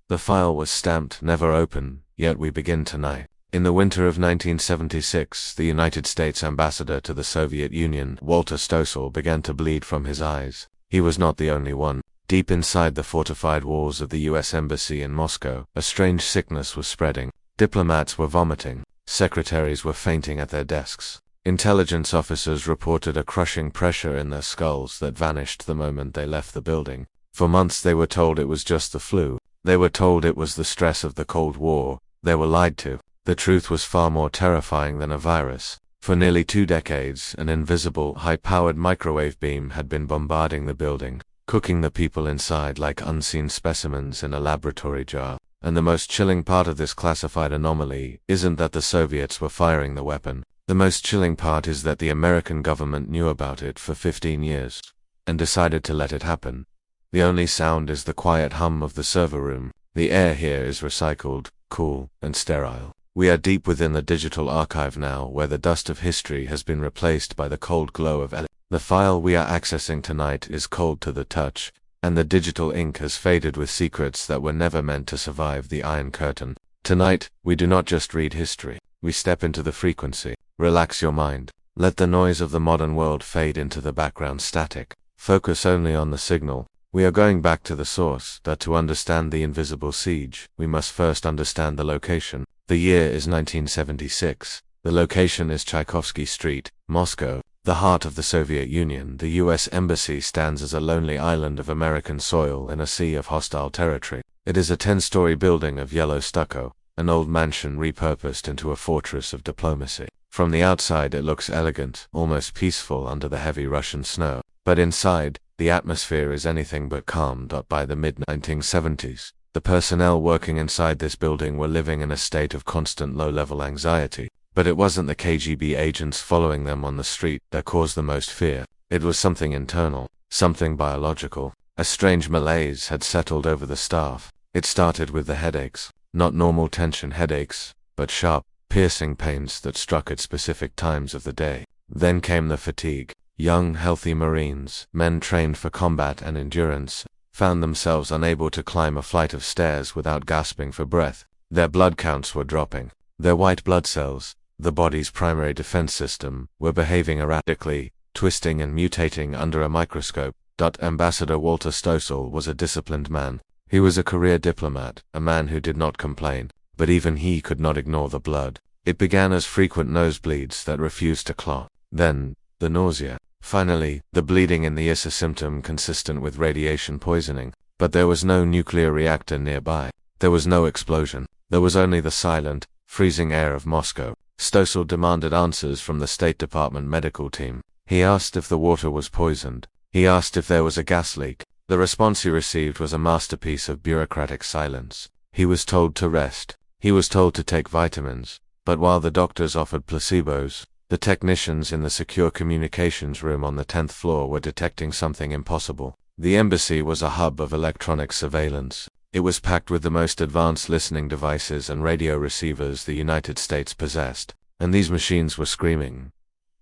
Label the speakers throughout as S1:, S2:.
S1: The file was stamped, "Never open," yet we begin tonight. In the winter of 1976, the United States ambassador to the Soviet Union, Walter Stossel, began to bleed from his eyes. He was not the only one. Deep inside the fortified walls of the US Embassy in Moscow, a strange sickness was spreading. Diplomats were vomiting. Secretaries were fainting at their desks. Intelligence officers reported a crushing pressure in their skulls that vanished the moment they left the building. For months they were told it was just the flu. They were told it was the stress of the Cold War. They were lied to. The truth was far more terrifying than a virus. For nearly 2 decades, an invisible, high-powered microwave beam had been bombarding the building, cooking the people inside like unseen specimens in a laboratory jar. And the most chilling part of this classified anomaly isn't that the Soviets were firing the weapon. The most chilling part is that the American government knew about it for 15 years and decided to let it happen. The only sound is the quiet hum of the server room. The air here is recycled, cool, and sterile. We are deep within the digital archive now, where the dust of history has been replaced by the cold glow of The file we are accessing tonight is cold to the touch, and the digital ink has faded with secrets that were never meant to survive the Iron Curtain. Tonight, we do not just read history. We step into the frequency. Relax your mind. Let the noise of the modern world fade into the background static. Focus only on the signal. We are going back to the source, that to understand the invisible siege, we must first understand the location. The year is 1976. The location is Tchaikovsky Street, Moscow, the heart of the Soviet Union. The US Embassy stands as a lonely island of American soil in a sea of hostile territory. It is a 10-story building of yellow stucco, an old mansion repurposed into a fortress of diplomacy. From the outside it looks elegant, almost peaceful under the heavy Russian snow. But inside, the atmosphere is anything but calm. By the mid-1970s, the personnel working inside this building were living in a state of constant low-level anxiety. But it wasn't the KGB agents following them on the street that caused the most fear. It was something internal, something biological. A strange malaise had settled over the staff. It started with the headaches. Not normal tension headaches, but sharp, piercing pains that struck at specific times of the day. Then came the fatigue. Young, healthy Marines, men trained for combat and endurance, found themselves unable to climb a flight of stairs without gasping for breath. Their blood counts were dropping. Their white blood cells, the body's primary defense system, were behaving erratically, twisting and mutating under a microscope. Ambassador Walter Stossel was a disciplined man. He was a career diplomat, a man who did not complain, but even he could not ignore the blood. It began as frequent nosebleeds that refused to clot. Then, the nausea. Finally, the bleeding in the ears, a symptom consistent with radiation poisoning. But there was no nuclear reactor nearby. There was no explosion. There was only the silent, freezing air of Moscow. Stossel demanded answers from the State Department medical team. He asked if the water was poisoned. He asked if there was a gas leak. The response he received was a masterpiece of bureaucratic silence. He was told to rest. He was told to take vitamins. But while the doctors offered placebos, the technicians in the secure communications room on the 10th floor were detecting something impossible. The embassy was a hub of electronic surveillance. It was packed with the most advanced listening devices and radio receivers the United States possessed. And these machines were screaming.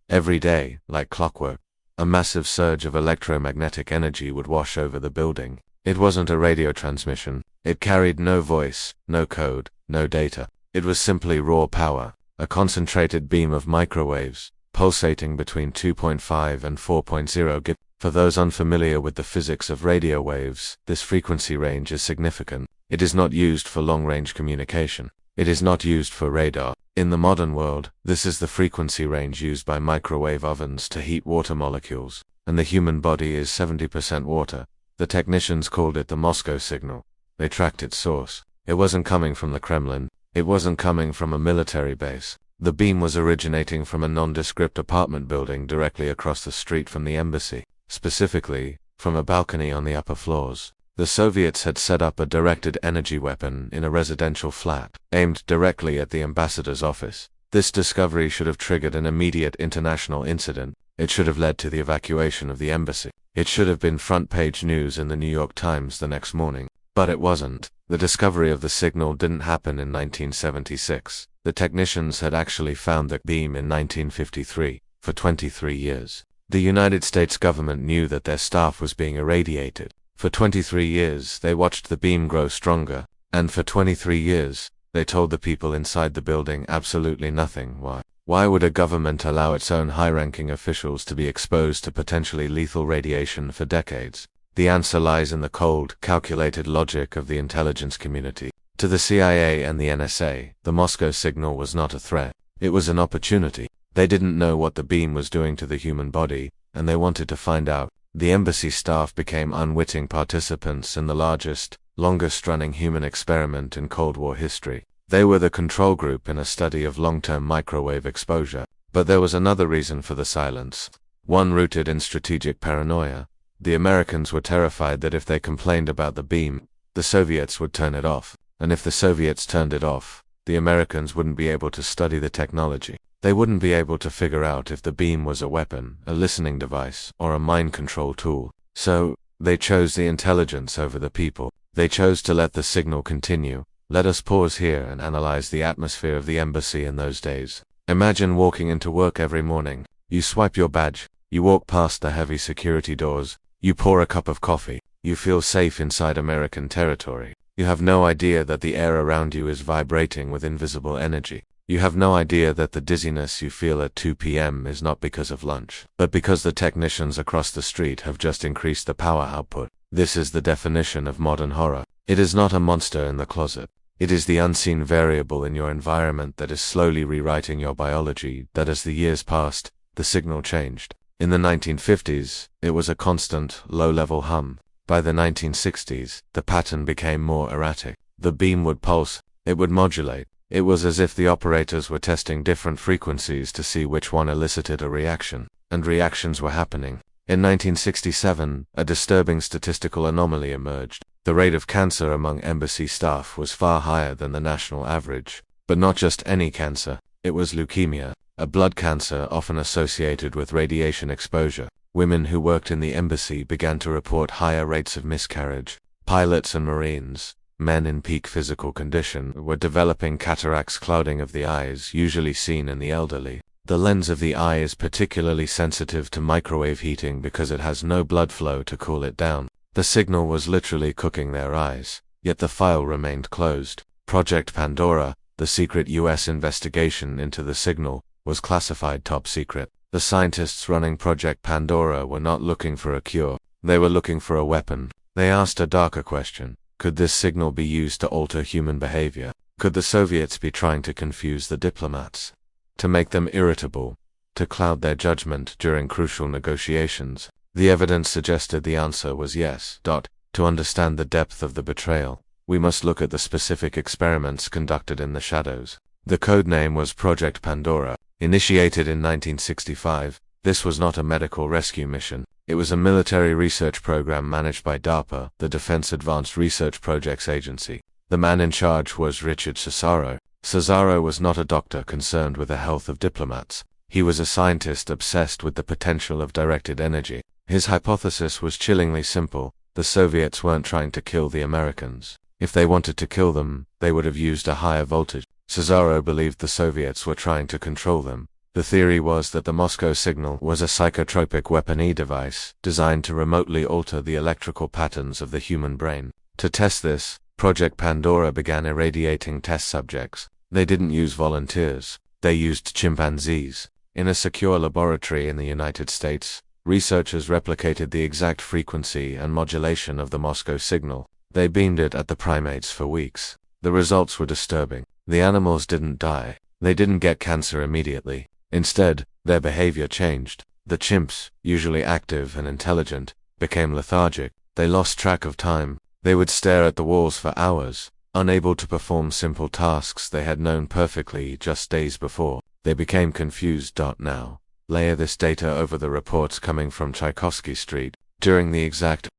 S1: Every day, like clockwork, a massive surge of electromagnetic energy would wash over the building. It wasn't a radio transmission. It carried no voice, no code, no data. It was simply raw power, a concentrated beam of microwaves, pulsating between 2.5 and 4.0 GHz. For those unfamiliar with the physics of radio waves, this frequency range is significant. It is not used for long-range communication. It is not used for radar. In the modern world, this is the frequency range used by microwave ovens to heat water molecules, and the human body is 70% water. The technicians called it the Moscow signal. They tracked its source. It wasn't coming from the Kremlin. It wasn't coming from a military base. The beam was originating from a nondescript apartment building directly across the street from the embassy, specifically, from a balcony on the upper floors. The Soviets had set up a directed energy weapon in a residential flat, aimed directly at the ambassador's office. This discovery should have triggered an immediate international incident. It should have led to the evacuation of the embassy. It should have been front-page news in the New York Times the next morning. But it wasn't. The discovery of the signal didn't happen in 1976. The technicians had actually found the beam in 1953, for 23 years. The United States government knew that their staff was being irradiated. For 23 years, they watched the beam grow stronger, And for 23 years, they told the people inside the building absolutely nothing. Why? Why would a government allow its own high-ranking officials to be exposed to potentially lethal radiation for decades? The answer lies in the cold, calculated logic of the intelligence community. To the CIA and the NSA, the Moscow signal was not a threat. It was an opportunity. They didn't know what the beam was doing to the human body, and they wanted to find out. The embassy staff became unwitting participants in the largest, longest-running human experiment in Cold War history. They were the control group in a study of long-term microwave exposure. But there was another reason for the silence, one rooted in strategic paranoia. The Americans were terrified that if they complained about the beam, the Soviets would turn it off. And if the Soviets turned it off, the Americans wouldn't be able to study the technology. They wouldn't be able to figure out if the beam was a weapon, a listening device, or a mind control tool. So, they chose the intelligence over the people. They chose to let the signal continue. Let us pause here and analyze the atmosphere of the embassy in those days. Imagine walking into work every morning. You swipe your badge. You walk past the heavy security doors. You pour a cup of coffee. You feel safe inside American territory. You have no idea that the air around you is vibrating with invisible energy. You have no idea that the dizziness you feel at 2 p.m. is not because of lunch, but because the technicians across the street have just increased the power output. This is the definition of modern horror. It is not a monster in the closet. It is the unseen variable in your environment that is slowly rewriting your biology, that as the years passed, the signal changed. In the 1950s, it was a constant, low-level hum. By the 1960s, the pattern became more erratic. The beam would pulse, it would modulate. It was as if the operators were testing different frequencies to see which one elicited a reaction. And reactions were happening. In 1967, a disturbing statistical anomaly emerged. The rate of cancer among embassy staff was far higher than the national average. But not just any cancer, it was leukemia, a blood cancer often associated with radiation exposure. Women who worked in the embassy began to report higher rates of miscarriage. Pilots and Marines, men in peak physical condition, were developing cataracts, clouding of the eyes, usually seen in the elderly. The lens of the eye is particularly sensitive to microwave heating because it has no blood flow to cool it down. The signal was literally cooking their eyes, yet the file remained closed. Project Pandora, the secret US investigation into the signal, was classified top secret. The scientists running Project Pandora were not looking for a cure. They were looking for a weapon. They asked a darker question. Could this signal be used to alter human behavior? Could the Soviets be trying to confuse the diplomats? To make them irritable? To cloud their judgment during crucial negotiations? The evidence suggested the answer was yes. To understand the depth of the betrayal, we must look at the specific experiments conducted in the shadows. The code name was Project Pandora. Initiated in 1965, this was not a medical rescue mission. It was a military research program managed by DARPA, the Defense Advanced Research Projects Agency. The man in charge was Richard Cesaro. Cesaro was not a doctor concerned with the health of diplomats. He was a scientist obsessed with the potential of directed energy. His hypothesis was chillingly simple. The Soviets weren't trying to kill the Americans. If they wanted to kill them, they would have used a higher voltage. Cesaro believed the Soviets were trying to control them. The theory was that the Moscow signal was a psychotropic weapon device designed to remotely alter the electrical patterns of the human brain. To test this, Project Pandora began irradiating test subjects. They didn't use volunteers. They used chimpanzees. In a secure laboratory in the United States, researchers replicated the exact frequency and modulation of the Moscow signal. They beamed it at the primates for weeks. The results were disturbing. The animals didn't die. They didn't get cancer immediately. Instead, their behavior changed. The chimps, usually active and intelligent, became lethargic. They lost track of time. They would stare at the walls for hours, unable to perform simple tasks they had known perfectly just days before. They became confused. Now, layer this data over the reports coming from Tchaikovsky Street. During the exact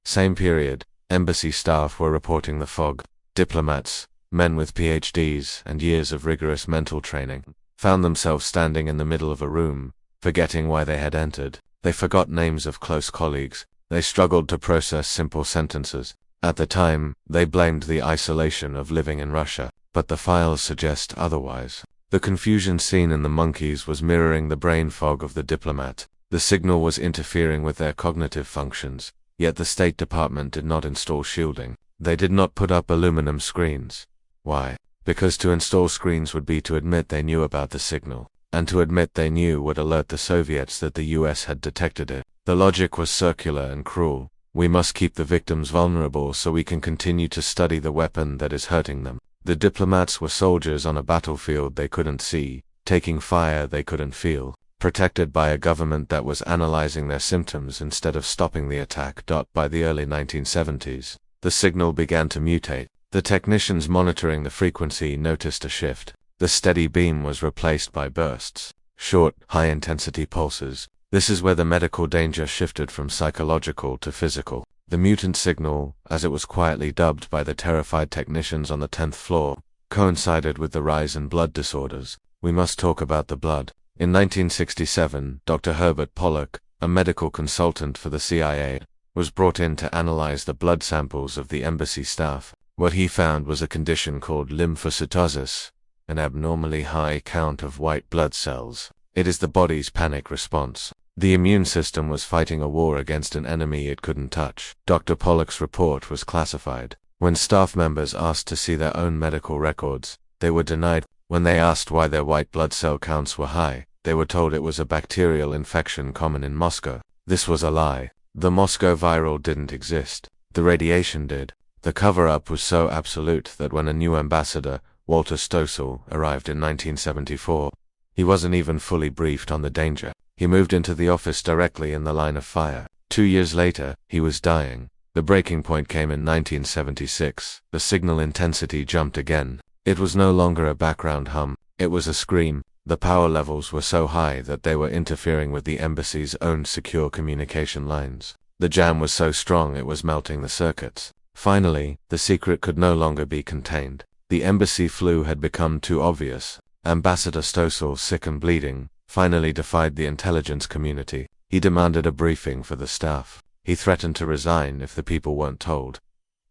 S1: same period, embassy staff were reporting the fog. Diplomats, men with PhDs and years of rigorous mental training, found themselves standing in the middle of a room, forgetting why they had entered. They forgot names of close colleagues. They struggled to process simple sentences. At the time, they blamed the isolation of living in Russia, but the files suggest otherwise. The confusion seen in the monkeys was mirroring the brain fog of the diplomat. The signal was interfering with their cognitive functions, yet the State Department did not install shielding. They did not put up aluminum screens. Why? Because to install screens would be to admit they knew about the signal, and to admit they knew would alert the Soviets that the US had detected it. The logic was circular and cruel. We must keep the victims vulnerable so we can continue to study the weapon that is hurting them. The diplomats were soldiers on a battlefield they couldn't see, taking fire they couldn't feel, protected by a government that was analyzing their symptoms instead of stopping the attack. By the early 1970s, the signal began to mutate. The technicians monitoring the frequency noticed a shift. The steady beam was replaced by bursts, short, high-intensity pulses. This is where the medical danger shifted from psychological to physical. The mutant signal, as it was quietly dubbed by the terrified technicians on the 10th floor, coincided with the rise in blood disorders. We must talk about the blood. In 1967, Dr. Herbert Pollack, a medical consultant for the CIA, was brought in to analyze the blood samples of the embassy staff. What he found was a condition called lymphocytosis, an abnormally high count of white blood cells. It is the body's panic response. The immune system was fighting a war against an enemy it couldn't touch. Dr. Pollack's report was classified. When staff members asked to see their own medical records, they were denied. When they asked why their white blood cell counts were high, they were told it was a bacterial infection common in Moscow. This was a lie. The Moscow viral didn't exist. The radiation did. The cover-up was so absolute that when a new ambassador, Walter Stossel, arrived in 1974, he wasn't even fully briefed on the danger. He moved into the office directly in the line of fire. 2 years later, he was dying. The breaking point came in 1976. The signal intensity jumped again. It was no longer a background hum. It was a scream. The power levels were so high that they were interfering with the embassy's own secure communication lines. The jam was so strong it was melting the circuits. Finally, the secret could no longer be contained. The embassy flu had become too obvious. Ambassador Stossel, sick and bleeding, finally defied the intelligence community. He demanded a briefing for the staff. He threatened to resign if the people weren't told.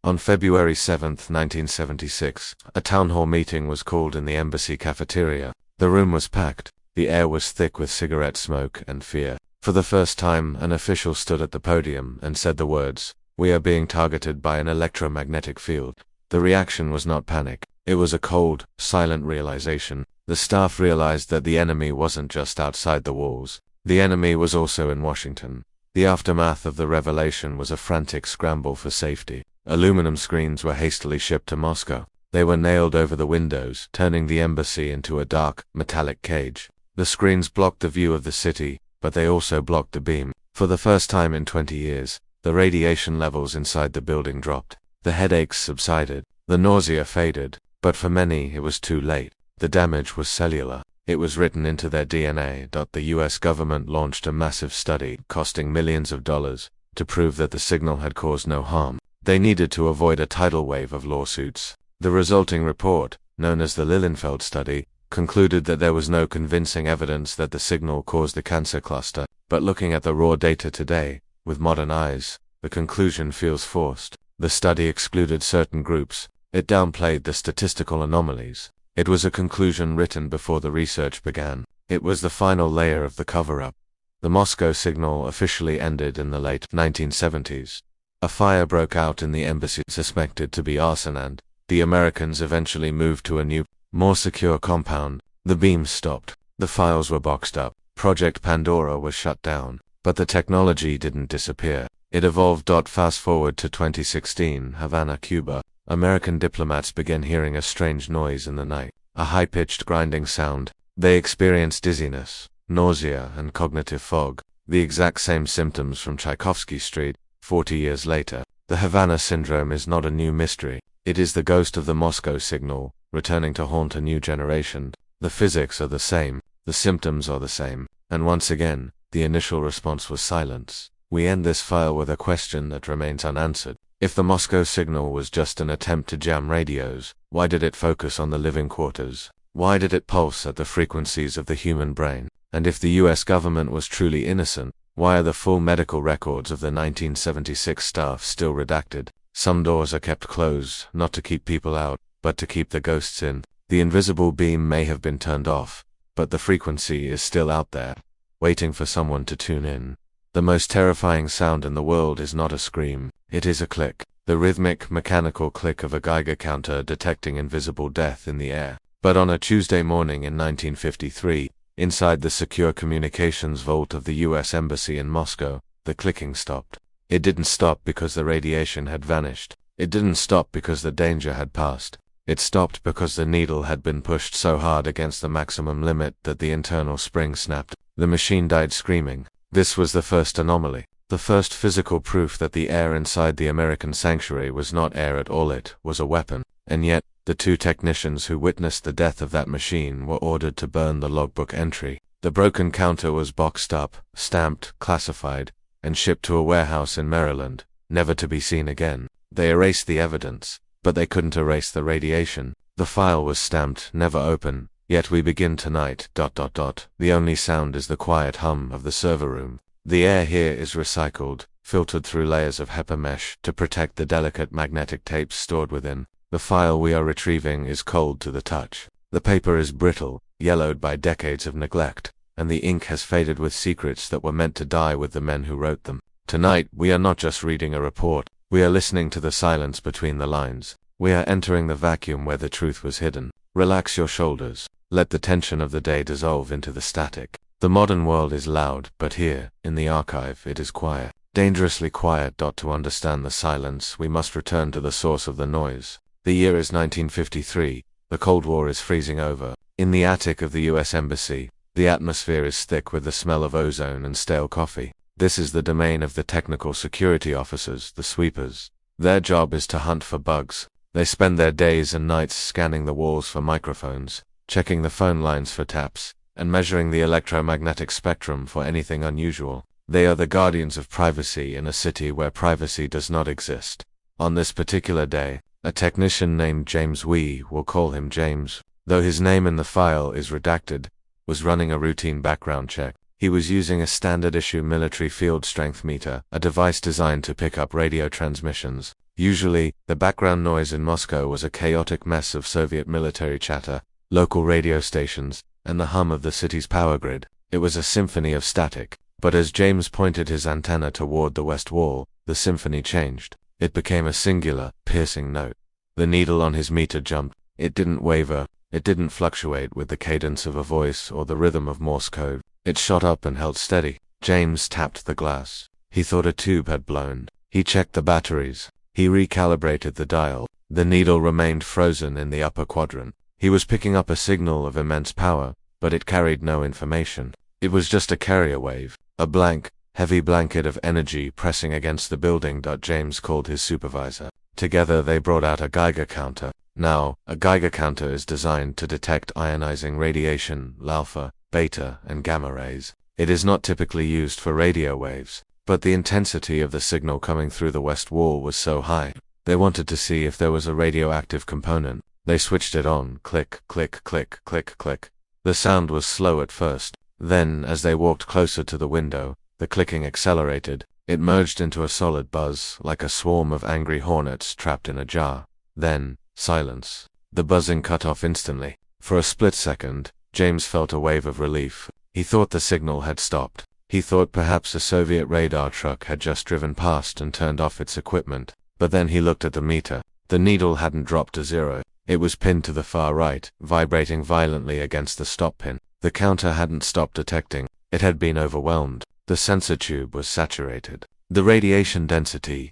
S1: On February 7, 1976, a town hall meeting was called in the embassy cafeteria. The room was packed. The air was thick with cigarette smoke and fear. For the first time, an official stood at the podium and said the words, "We are being targeted by an electromagnetic field." The reaction was not panic. It was a cold, silent realization. The staff realized that the enemy wasn't just outside the walls. The enemy was also in Washington. The aftermath of the revelation was a frantic scramble for safety. Aluminum screens were hastily shipped to Moscow. They were nailed over the windows, turning the embassy into a dark, metallic cage. The screens blocked the view of the city, but they also blocked the beam. For the first time in 20 years, the radiation levels inside the building dropped. The headaches subsided. The nausea faded. But for many, it was too late. The damage was cellular. It was written into their DNA. The US government launched a massive study, costing millions of dollars, to prove that the signal had caused no harm. They needed to avoid a tidal wave of lawsuits. The resulting report, known as the Lilienfeld study, concluded that there was no convincing evidence that the signal caused the cancer cluster. But looking at the raw data today, with modern eyes, the conclusion feels forced. The study excluded certain groups. It downplayed the statistical anomalies. It was a conclusion written before the research began. It was the final layer of the cover-up. The Moscow signal officially ended in the late 1970s. A fire broke out in the embassy suspected to be arson, and the Americans eventually moved to a new, more secure compound. The beams stopped. The files were boxed up. Project Pandora was shut down. But the technology didn't disappear. It evolved. Fast forward to 2016, Havana, Cuba. American diplomats began hearing a strange noise in the night, a high-pitched grinding sound. They experienced dizziness, nausea, and cognitive fog, the exact same symptoms from Tchaikovsky Street. 40 years later, the Havana Syndrome is not a new mystery. It is the ghost of the Moscow signal, returning to haunt a new generation. The physics are the same, the symptoms are the same, and once again, the initial response was silence. We end this file with a question that remains unanswered. If the Moscow signal was just an attempt to jam radios, why did it focus on the living quarters? Why did it pulse at the frequencies of the human brain? And if the US government was truly innocent, why are the full medical records of the 1976 staff still redacted? Some doors are kept closed, not to keep people out, but to keep the ghosts in. The invisible beam may have been turned off, but the frequency is still out there, waiting for someone to tune in. The most terrifying sound in the world is not a scream, it is a click. the rhythmic, mechanical click of a Geiger counter detecting invisible death in the air. But on a Tuesday morning in 1953, inside the secure communications vault of the US Embassy in Moscow, the clicking stopped. It didn't stop because the radiation had vanished. It didn't stop because the danger had passed. It stopped because the needle had been pushed so hard against the maximum limit that the internal spring snapped. The machine died screaming. This was the first anomaly. The first physical proof that the air inside the American sanctuary was not air at all, it was a weapon. And yet, the two technicians who witnessed the death of that machine were ordered to burn the logbook entry. The broken counter was boxed up, stamped, classified, and shipped to a warehouse in Maryland, never to be seen again. They erased the evidence, but they couldn't erase the radiation. The file was stamped, never open, yet we begin tonight, ... The only sound is the quiet hum of the server room. The air here is recycled, filtered through layers of HEPA mesh to protect the delicate magnetic tapes stored within. The file we are retrieving is cold to the touch. The paper is brittle, yellowed by decades of neglect, and the ink has faded with secrets that were meant to die with the men who wrote them. Tonight, we are not just reading a report, we are listening to the silence between the lines. We are entering the vacuum where the truth was hidden. Relax your shoulders. Let the tension of the day dissolve into the static. The modern world is loud, but here, in the archive, it is quiet. Dangerously quiet. To understand the silence, we must return to the source of the noise. The year is 1953. The Cold War is freezing over. In the attic of the US Embassy, the atmosphere is thick with the smell of ozone and stale coffee. This is the domain of the technical security officers, the sweepers. Their job is to hunt for bugs. They spend their days and nights scanning the walls for microphones, checking the phone lines for taps, and measuring the electromagnetic spectrum for anything unusual. They are the guardians of privacy in a city where privacy does not exist. On this particular day, a technician named James, we will call him James, though his name in the file is redacted, was running a routine background check. He was using a standard-issue military field strength meter, a device designed to pick up radio transmissions. Usually, the background noise in Moscow was a chaotic mess of Soviet military chatter, local radio stations, and the hum of the city's power grid. It was a symphony of static. But as James pointed his antenna toward the west wall, the symphony changed. It became a singular, piercing note. The needle on his meter jumped. It didn't waver. It didn't fluctuate with the cadence of a voice or the rhythm of Morse code. It shot up and held steady. James tapped the glass. He thought a tube had blown. He checked the batteries. He recalibrated the dial. The needle remained frozen in the upper quadrant. He was picking up a signal of immense power, but it carried no information. It was just a carrier wave, a blank, heavy blanket of energy pressing against the building. James called his supervisor. Together they brought out a Geiger counter. Now, a Geiger counter is designed to detect ionizing radiation, alpha, beta, and gamma rays. It is not typically used for radio waves, but the intensity of the signal coming through the west wall was so high. They wanted to see if there was a radioactive component. They switched it on. Click, click, click, click, click. The sound was slow at first. Then, as they walked closer to the window, the clicking accelerated. It merged into a solid buzz, like a swarm of angry hornets trapped in a jar. Then, silence. The buzzing cut off instantly. For a split second, James felt a wave of relief. He thought the signal had stopped. He thought perhaps a Soviet radar truck had just driven past and turned off its equipment. But then he looked at the meter. The needle hadn't dropped to zero. It was pinned to the far right, vibrating violently against the stop pin. The counter hadn't stopped detecting. It had been overwhelmed. The sensor tube was saturated. The radiation density.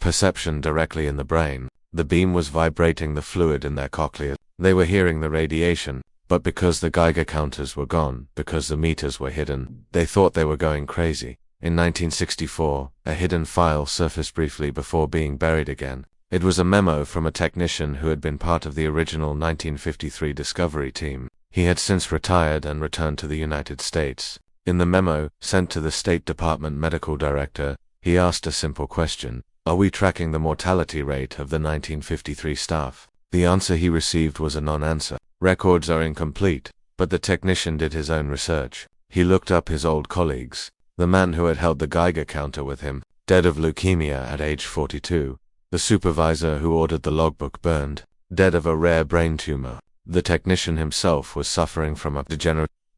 S1: Perception directly in the brain. The beam was vibrating the fluid in their cochlea. They were hearing the radiation, but because the Geiger counters were gone, because the meters were hidden, they thought they were going crazy. In 1964, a hidden file surfaced briefly before being buried again. It was a memo from a technician who had been part of the original 1953 discovery team. He had since retired and returned to the United States. In the memo, sent to the State Department medical director, he asked a simple question. Are we tracking the mortality rate of the 1953 staff? The answer he received was a non-answer. Records are incomplete, but the technician did his own research. He looked up his old colleagues. The man who had held the Geiger counter with him, dead of leukemia at age 42. The supervisor who ordered the logbook burned, dead of a rare brain tumor. The technician himself was suffering from a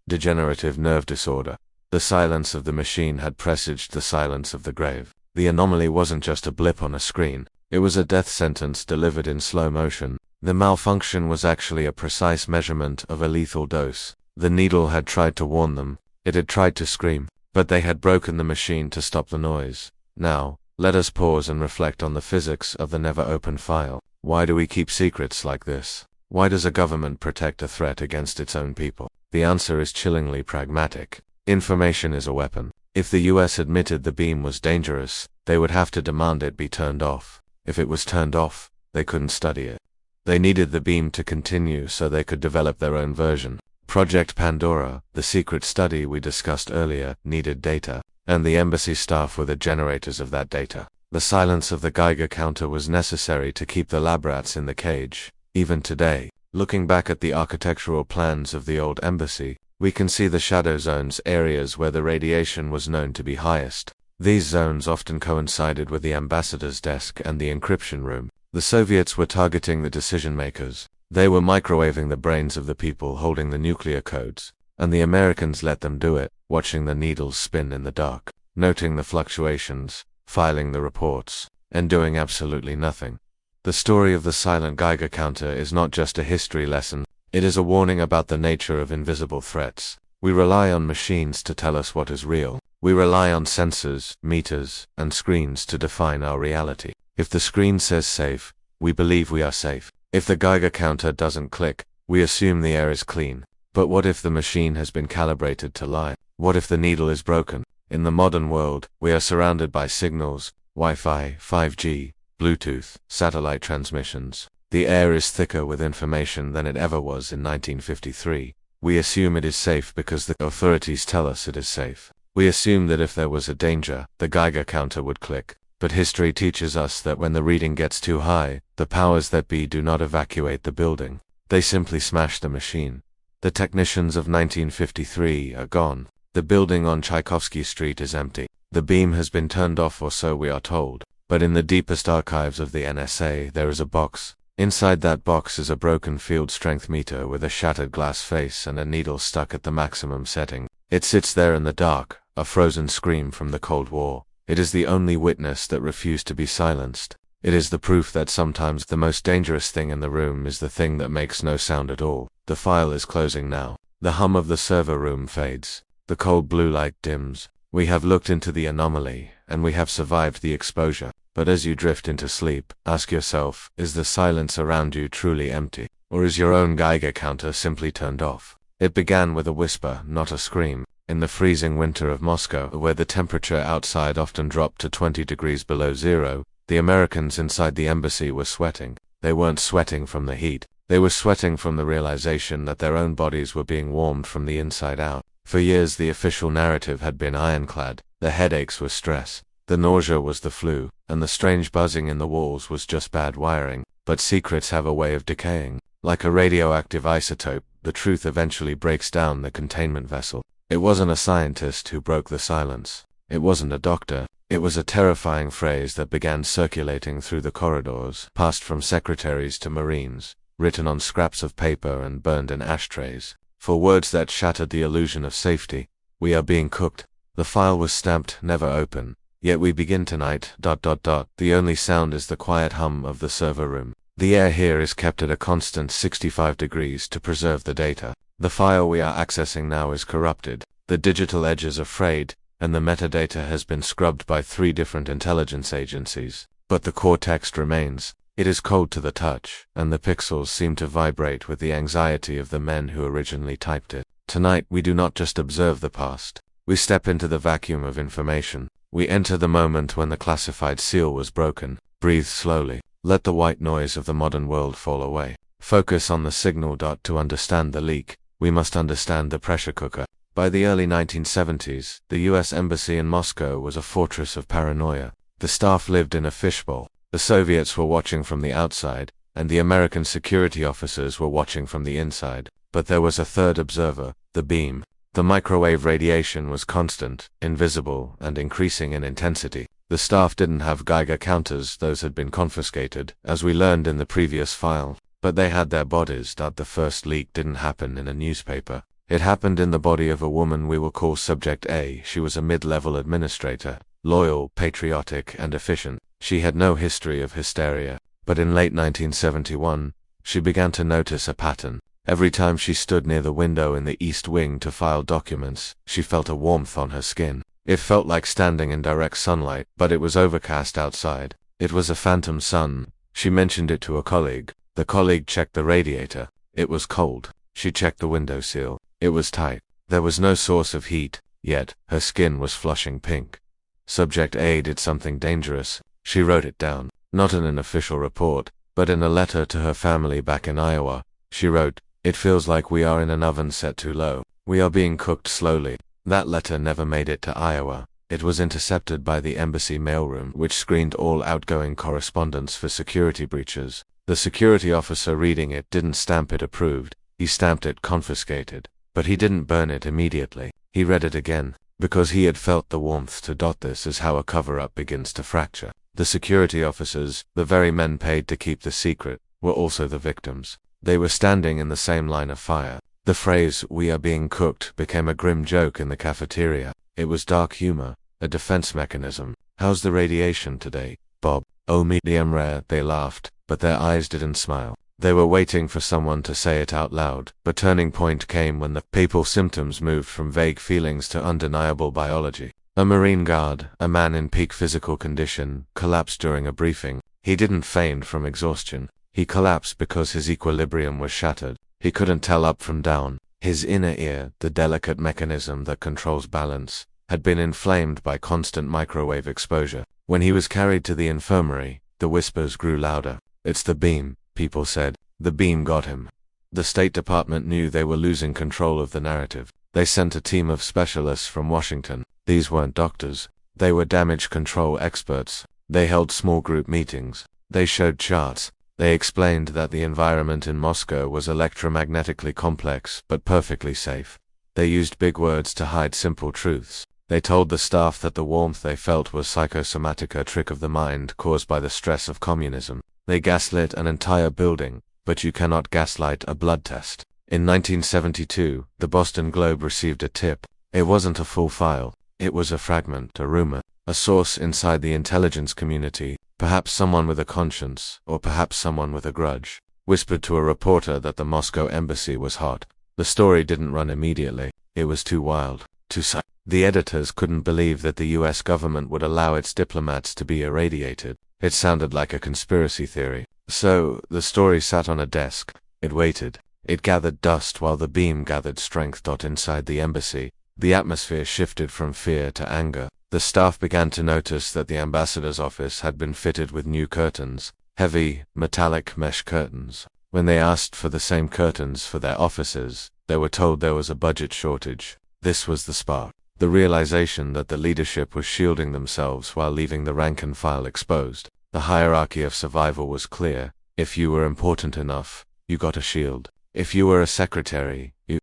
S1: degenerative nerve disorder. The silence of the machine had presaged the silence of the grave. The anomaly wasn't just a blip on a screen. It was a death sentence delivered in slow motion. The malfunction was actually a precise measurement of a lethal dose. The needle had tried to warn them. It had tried to scream. But they had broken the machine to stop the noise. Now, let us pause and reflect on the physics of the never-opened file. Why do we keep secrets like this? Why does a government protect a threat against its own people? The answer is chillingly pragmatic. Information is a weapon. If the US admitted the beam was dangerous, they would have to demand it be turned off. If it was turned off, they couldn't study it. They needed the beam to continue so they could develop their own version. Project Pandora, the secret study we discussed earlier, needed data, and the embassy staff were the generators of that data. The silence of the Geiger counter was necessary to keep the lab rats in the cage. Even today, looking back at the architectural plans of the old embassy, we can see the shadow zones, areas where the radiation was known to be highest. These zones often coincided with the ambassador's desk and the encryption room. The Soviets were targeting the decision makers. They were microwaving the brains of the people holding the nuclear codes, and the Americans let them do it, watching the needles spin in the dark, noting the fluctuations, filing the reports, and doing absolutely nothing. The story of the silent Geiger counter is not just a history lesson, it is a warning about the nature of invisible threats. We rely on machines to tell us what is real. We rely on sensors, meters, and screens to define our reality. If the screen says safe, we believe we are safe. If the Geiger counter doesn't click, we assume the air is clean. But what if the machine has been calibrated to lie? What if the needle is broken? In the modern world, we are surrounded by signals, Wi-Fi, 5G, Bluetooth, satellite transmissions. The air is thicker with information than it ever was in 1953. We assume it is safe because the authorities tell us it is safe. We assume that if there was a danger, the Geiger counter would click. But history teaches us that when the reading gets too high, the powers that be do not evacuate the building. They simply smash the machine. The technicians of 1953 are gone. The building on Tchaikovsky Street is empty. The beam has been turned off, or so we are told. But in the deepest archives of the NSA, there is a box. Inside that box is a broken field strength meter with a shattered glass face and a needle stuck at the maximum setting. It sits there in the dark, a frozen scream from the Cold War. It is the only witness that refused to be silenced. It is the proof that sometimes the most dangerous thing in the room is the thing that makes no sound at all. The file is closing now. The hum of the server room fades. The cold blue light dims. We have looked into the anomaly, and we have survived the exposure. But as you drift into sleep, ask yourself, is the silence around you truly empty? Or is your own Geiger counter simply turned off? It began with a whisper, not a scream. In the freezing winter of Moscow, where the temperature outside often dropped to 20 degrees below zero, the Americans inside the embassy were sweating. They weren't sweating from the heat. They were sweating from the realization that their own bodies were being warmed from the inside out. For years the official narrative had been ironclad. The headaches were stress. The nausea was the flu, and the strange buzzing in the walls was just bad wiring. But secrets have a way of decaying. Like a radioactive isotope, the truth eventually breaks down the containment vessel. It wasn't a scientist who broke the silence. It wasn't a doctor. It was a terrifying phrase that began circulating through the corridors, passed from secretaries to Marines, written on scraps of paper and burned in ashtrays. For words that shattered the illusion of safety. We are being cooked. The file was stamped, never open. Yet we begin tonight, ... The only sound is the quiet hum of the server room. The air here is kept at a constant 65 degrees to preserve the data. The file we are accessing now is corrupted. The digital edges are frayed, and the metadata has been scrubbed by 3 different intelligence agencies. But the core text remains. It is cold to the touch, and the pixels seem to vibrate with the anxiety of the men who originally typed it. Tonight we do not just observe the past. We step into the vacuum of information. We enter the moment when the classified seal was broken. Breathe slowly. Let the white noise of the modern world fall away. Focus on the signal. To understand the leak, we must understand the pressure cooker. By the early 1970s, the US Embassy in Moscow was a fortress of paranoia. The staff lived in a fishbowl. The Soviets were watching from the outside, and the American security officers were watching from the inside. But there was a third observer, the beam. The microwave radiation was constant, invisible, and increasing in intensity. The staff didn't have Geiger counters, those had been confiscated, as we learned in the previous file. But they had their bodies. The first leak didn't happen in a newspaper. It happened in the body of a woman we will call Subject A. She was a mid-level administrator. loyal, patriotic, and efficient. She had no history of hysteria. But in late 1971, she began to notice a pattern. Every time she stood near the window in the East Wing to file documents, she felt a warmth on her skin. It felt like standing in direct sunlight, but it was overcast outside. It was a phantom sun. She mentioned it to a colleague. The colleague checked the radiator. It was cold. She checked the window sill. It was tight. There was no source of heat, yet her skin was flushing pink. Subject A did something dangerous. She wrote it down, not in an official report, but in a letter to her family back in Iowa. She wrote, "It feels like we are in an oven set too low. We are being cooked slowly." That letter never made it to Iowa. It was intercepted by the embassy mailroom, which screened all outgoing correspondence for security breaches. The security officer reading it didn't stamp it approved. He stamped it confiscated. But he didn't burn it immediately. He read it again, because he had felt the warmth to dot. This is how a cover-up begins to fracture. The security officers, the very men paid to keep the secret, were also the victims. They were standing in the same line of fire. The phrase, "we are being cooked," became a grim joke in the cafeteria. It was dark humor, a defense mechanism. "How's the radiation today, Bob?" "Oh, medium rare," they laughed, but their eyes didn't smile. They were waiting for someone to say it out loud, but turning point came when the papal symptoms moved from vague feelings to undeniable biology. A Marine guard, a man in peak physical condition, collapsed during a briefing. He didn't faint from exhaustion. He collapsed because his equilibrium was shattered. He couldn't tell up from down. His inner ear, the delicate mechanism that controls balance, had been inflamed by constant microwave exposure. When he was carried to the infirmary, the whispers grew louder. "It's the beam," people said. "The beam got him." The State Department knew they were losing control of the narrative. They sent a team of specialists from Washington. These weren't doctors. They were damage control experts. They held small group meetings. They showed charts. They explained that the environment in Moscow was electromagnetically complex but perfectly safe. They used big words to hide simple truths. They told the staff that the warmth they felt was psychosomatic, a trick of the mind caused by the stress of communism. They gaslit an entire building, but you cannot gaslight a blood test. In 1972, the Boston Globe received a tip. It wasn't a full file. It was a fragment, a rumor. A source inside the intelligence community, perhaps someone with a conscience, or perhaps someone with a grudge, whispered to a reporter that the Moscow embassy was hot. The story didn't run immediately. It was too wild, too psych. The editors couldn't believe that the US government would allow its diplomats to be irradiated. It sounded like a conspiracy theory. So, the story sat on a desk. It waited. It gathered dust while the beam gathered strength. Inside the embassy, the atmosphere shifted from fear to anger. The staff began to notice that the ambassador's office had been fitted with new curtains, heavy, metallic mesh curtains. When they asked for the same curtains for their offices, they were told there was a budget shortage. This was the spark. The realization that the leadership was shielding themselves while leaving the rank and file exposed. The hierarchy of survival was clear. If you were important enough, you got a shield. If you were a secretary, you...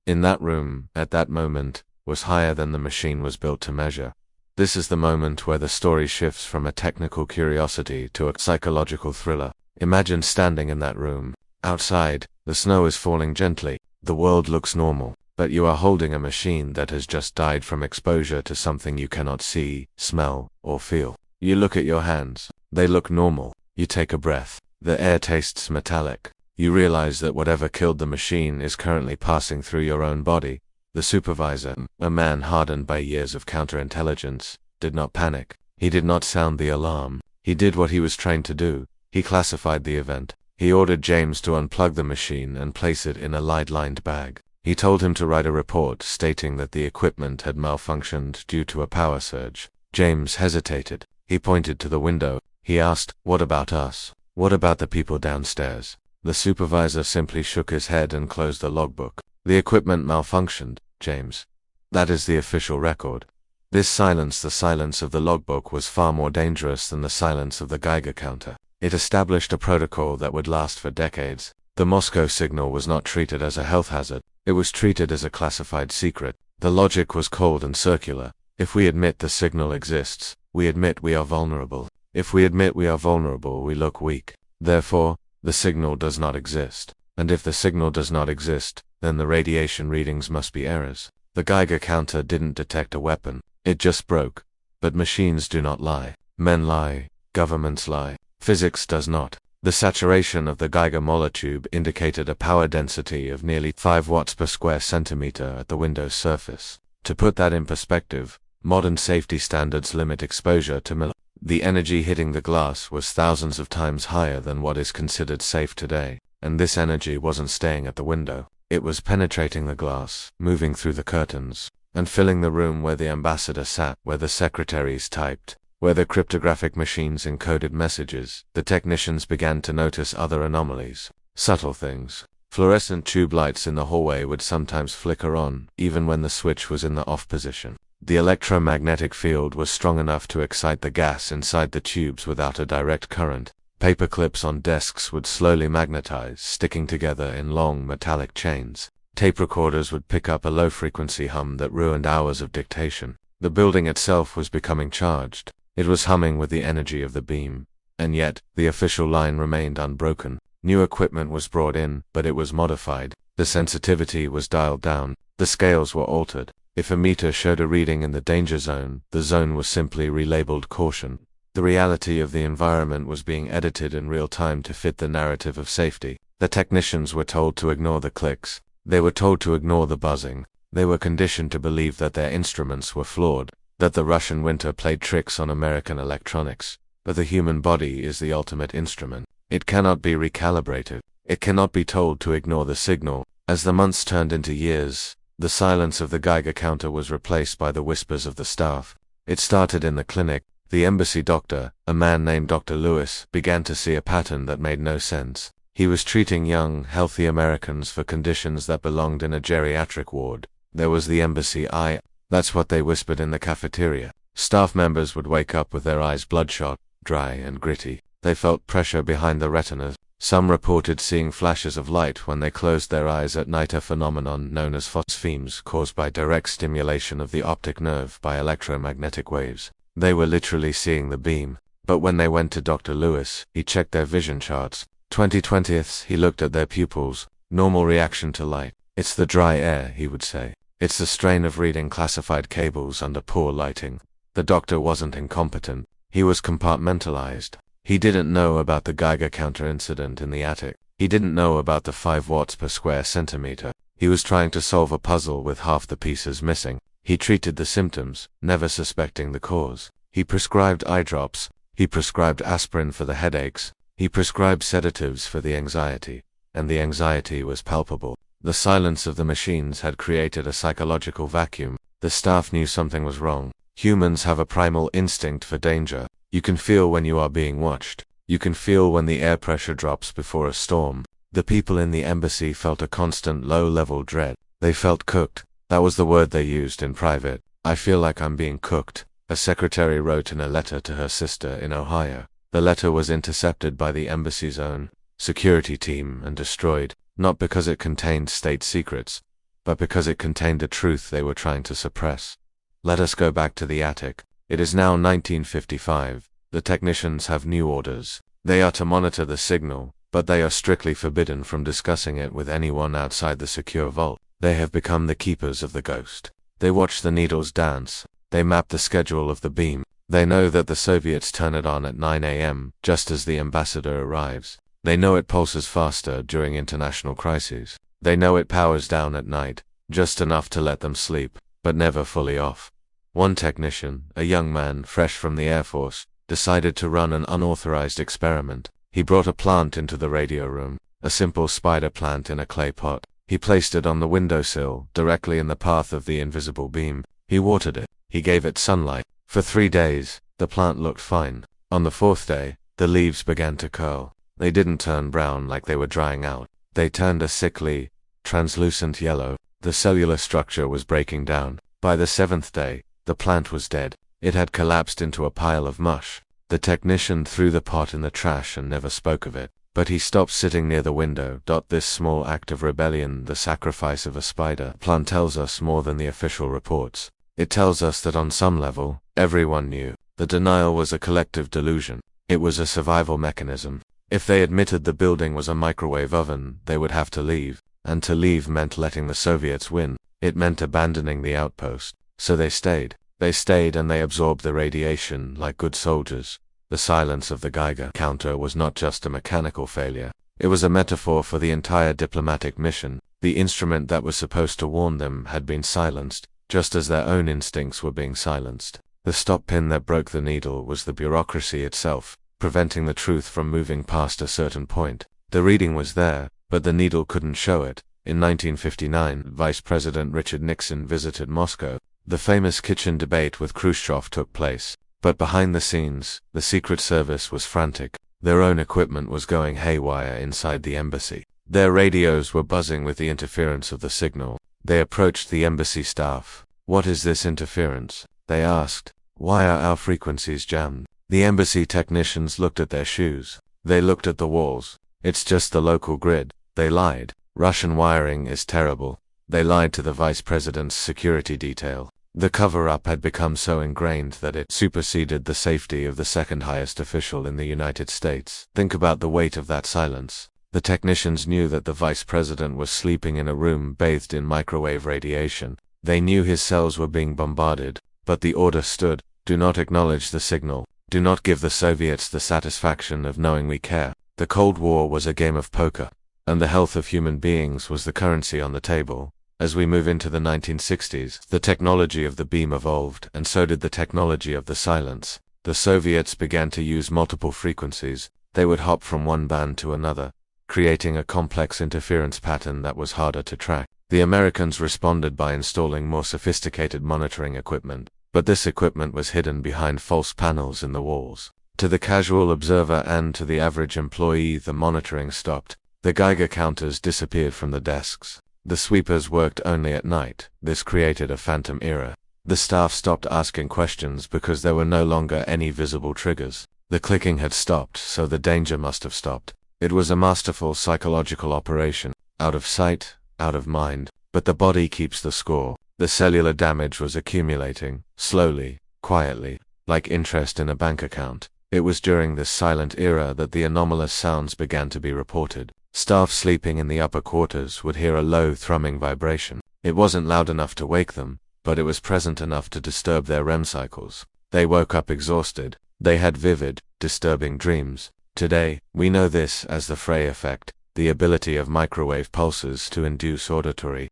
S1: In that room, at that moment, was higher than the machine was built to measure. This is the moment where the story shifts from a technical curiosity to a psychological thriller. Imagine standing in that room. Outside, the snow is falling gently. The world looks normal, but you are holding a machine that has just died from exposure to something you cannot see, smell, or feel. You look at your hands. They look normal. You take a breath. The air tastes metallic. You realize that whatever killed the machine is currently passing through your own body. The supervisor, a man hardened by years of counterintelligence, did not panic. He did not sound the alarm. He did what he was trained to do. He classified the event. He ordered James to unplug the machine and place it in a lead-lined bag. He told him to write a report stating that the equipment had malfunctioned due to a power surge. James hesitated. He pointed to the window. He asked, "What about us? What about the people downstairs?" The supervisor simply shook his head and closed the logbook. "The equipment malfunctioned, James. That is the official record." This silence, the silence of the logbook, was far more dangerous than the silence of the Geiger counter. It established a protocol that would last for decades. The Moscow signal was not treated as a health hazard. It was treated as a classified secret. The logic was cold and circular. If we admit the signal exists, we admit we are vulnerable. If we admit we are vulnerable, we look weak. Therefore, the signal does not exist. And if the signal does not exist, then the radiation readings must be errors. The Geiger counter didn't detect a weapon. It just broke. But machines do not lie. Men lie. Governments lie. Physics does not. The saturation of the Geiger monotube indicated a power density of nearly 5 watts per square centimeter at the window's surface. To put that in perspective, modern safety standards limit exposure to The energy hitting the glass was thousands of times higher than what is considered safe today, and this energy wasn't staying at the window. It was penetrating the glass, moving through the curtains, and filling the room where the ambassador sat, where the secretaries typed, where the cryptographic machines encoded messages. The technicians began to notice other anomalies, subtle things. Fluorescent tube lights in the hallway would sometimes flicker on, even when the switch was in the off position. The electromagnetic field was strong enough to excite the gas inside the tubes without a direct current. Paper clips on desks would slowly magnetize, sticking together in long metallic chains. Tape recorders would pick up a low-frequency hum that ruined hours of dictation. The building itself was becoming charged. It was humming with the energy of the beam. And yet, the official line remained unbroken. New equipment was brought in, but it was modified. The sensitivity was dialed down. The scales were altered. If a meter showed a reading in the danger zone, the zone was simply relabeled caution. The reality of the environment was being edited in real time to fit the narrative of safety. The technicians were told to ignore the clicks. They were told to ignore the buzzing. They were conditioned to believe that their instruments were flawed, that the Russian winter played tricks on American electronics. But the human body is the ultimate instrument. It cannot be recalibrated. It cannot be told to ignore the signal. As the months turned into years, the silence of the Geiger counter was replaced by the whispers of the staff. It started in the clinic. The embassy doctor, a man named Dr. Lewis, began to see a pattern that made no sense. He was treating young, healthy Americans for conditions that belonged in a geriatric ward. There was the embassy eye. That's what they whispered in the cafeteria. Staff members would wake up with their eyes bloodshot, dry and gritty. They felt pressure behind the retinas. Some reported seeing flashes of light when they closed their eyes at night, a phenomenon known as phosphemes caused by direct stimulation of the optic nerve by electromagnetic waves. They were literally seeing the beam. But when they went to Dr. Lewis, he checked their vision charts. 20/20ths, he looked at their pupils. Normal reaction to light. It's the dry air, he would say. It's the strain of reading classified cables under poor lighting. The doctor wasn't incompetent. He was compartmentalized. He didn't know about the Geiger counter incident in the attic. He didn't know about the 5 watts per square centimeter. He was trying to solve a puzzle with half the pieces missing. He treated the symptoms, never suspecting the cause. He prescribed eye drops. He prescribed aspirin for the headaches. He prescribed sedatives for the anxiety. And the anxiety was palpable. The silence of the machines had created a psychological vacuum. The staff knew something was wrong. Humans have a primal instinct for danger. You can feel when you are being watched. You can feel when the air pressure drops before a storm. The people in the embassy felt a constant low-level dread. They felt cooked. That was the word they used in private. I feel like I'm being cooked, a secretary wrote in a letter to her sister in Ohio. The letter was intercepted by the embassy's own security team and destroyed, not because it contained state secrets, but because it contained a truth they were trying to suppress. Let us go back to the attic. It is now 1955. The technicians have new orders. They are to monitor the signal, but they are strictly forbidden from discussing it with anyone outside the secure vault. They have become the keepers of the ghost. They watch the needles dance. They map the schedule of the beam. They know that the Soviets turn it on at 9 a.m., just as the ambassador arrives. They know it pulses faster during international crises. They know it powers down at night, just enough to let them sleep, but never fully off. One technician, a young man fresh from the Air Force, decided to run an unauthorized experiment. He brought a plant into the radio room, a simple spider plant in a clay pot. He placed it on the windowsill, directly in the path of the invisible beam. He watered it. He gave it sunlight. For 3 days, the plant looked fine. On the 4th day, the leaves began to curl. They didn't turn brown like they were drying out. They turned a sickly, translucent yellow. The cellular structure was breaking down. By the 7th day, the plant was dead. It had collapsed into a pile of mush. The technician threw the pot in the trash and never spoke of it. But he stopped sitting near the window. This small act of rebellion, the sacrifice of a spider plant, tells us more than the official reports. It tells us that on some level, everyone knew. The denial was a collective delusion. It was a survival mechanism. If they admitted the building was a microwave oven, they would have to leave. And to leave meant letting the Soviets win. It meant abandoning the outpost. So they stayed. They stayed and they absorbed the radiation like good soldiers. The silence of the Geiger counter was not just a mechanical failure. It was a metaphor for the entire diplomatic mission. The instrument that was supposed to warn them had been silenced, just as their own instincts were being silenced. The stop pin that broke the needle was the bureaucracy itself, preventing the truth from moving past a certain point. The reading was there, but the needle couldn't show it. In 1959, Vice President Richard Nixon visited Moscow. The famous kitchen debate with Khrushchev took place. But behind the scenes, the Secret Service was frantic. Their own equipment was going haywire inside the embassy. Their radios were buzzing with the interference of the signal. They approached the embassy staff. "What is this interference?" they asked. "Why are our frequencies jammed?" The embassy technicians looked at their shoes. They looked at the walls. "It's just the local grid." They lied. Russian wiring is terrible. They lied to the vice president's security detail. The cover-up had become so ingrained that it superseded the safety of the second highest official in the United States. Think about the weight of that silence. The technicians knew that the vice president was sleeping in a room bathed in microwave radiation. They knew his cells were being bombarded, but the order stood: do not acknowledge the signal. Do not give the Soviets the satisfaction of knowing we care. The Cold War was a game of poker, and the health of human beings was the currency on the table. As we move into the 1960s, the technology of the beam evolved, and so did the technology of the silence. The Soviets began to use multiple frequencies. They would hop from one band to another, creating a complex interference pattern that was harder to track. The Americans responded by installing more sophisticated monitoring equipment, but this equipment was hidden behind false panels in the walls. To the casual observer and to the average employee, the monitoring stopped. The Geiger counters disappeared from the desks. The sweepers worked only at night. This created a phantom era. The staff stopped asking questions because there were no longer any visible triggers. The clicking had stopped, so the danger must have stopped. It was a masterful psychological operation. Out of sight, out of mind. But the body keeps the score. The cellular damage was accumulating, slowly, quietly, like interest in a bank account. It was during this silent era that the anomalous sounds began to be reported. Staff sleeping in the upper quarters would hear a low thrumming vibration. It wasn't loud enough to wake them, but it was present enough to disturb their REM cycles. They woke up exhausted. They had vivid, disturbing dreams. Today, we know this as the Frey effect, the ability of microwave pulses to induce auditory.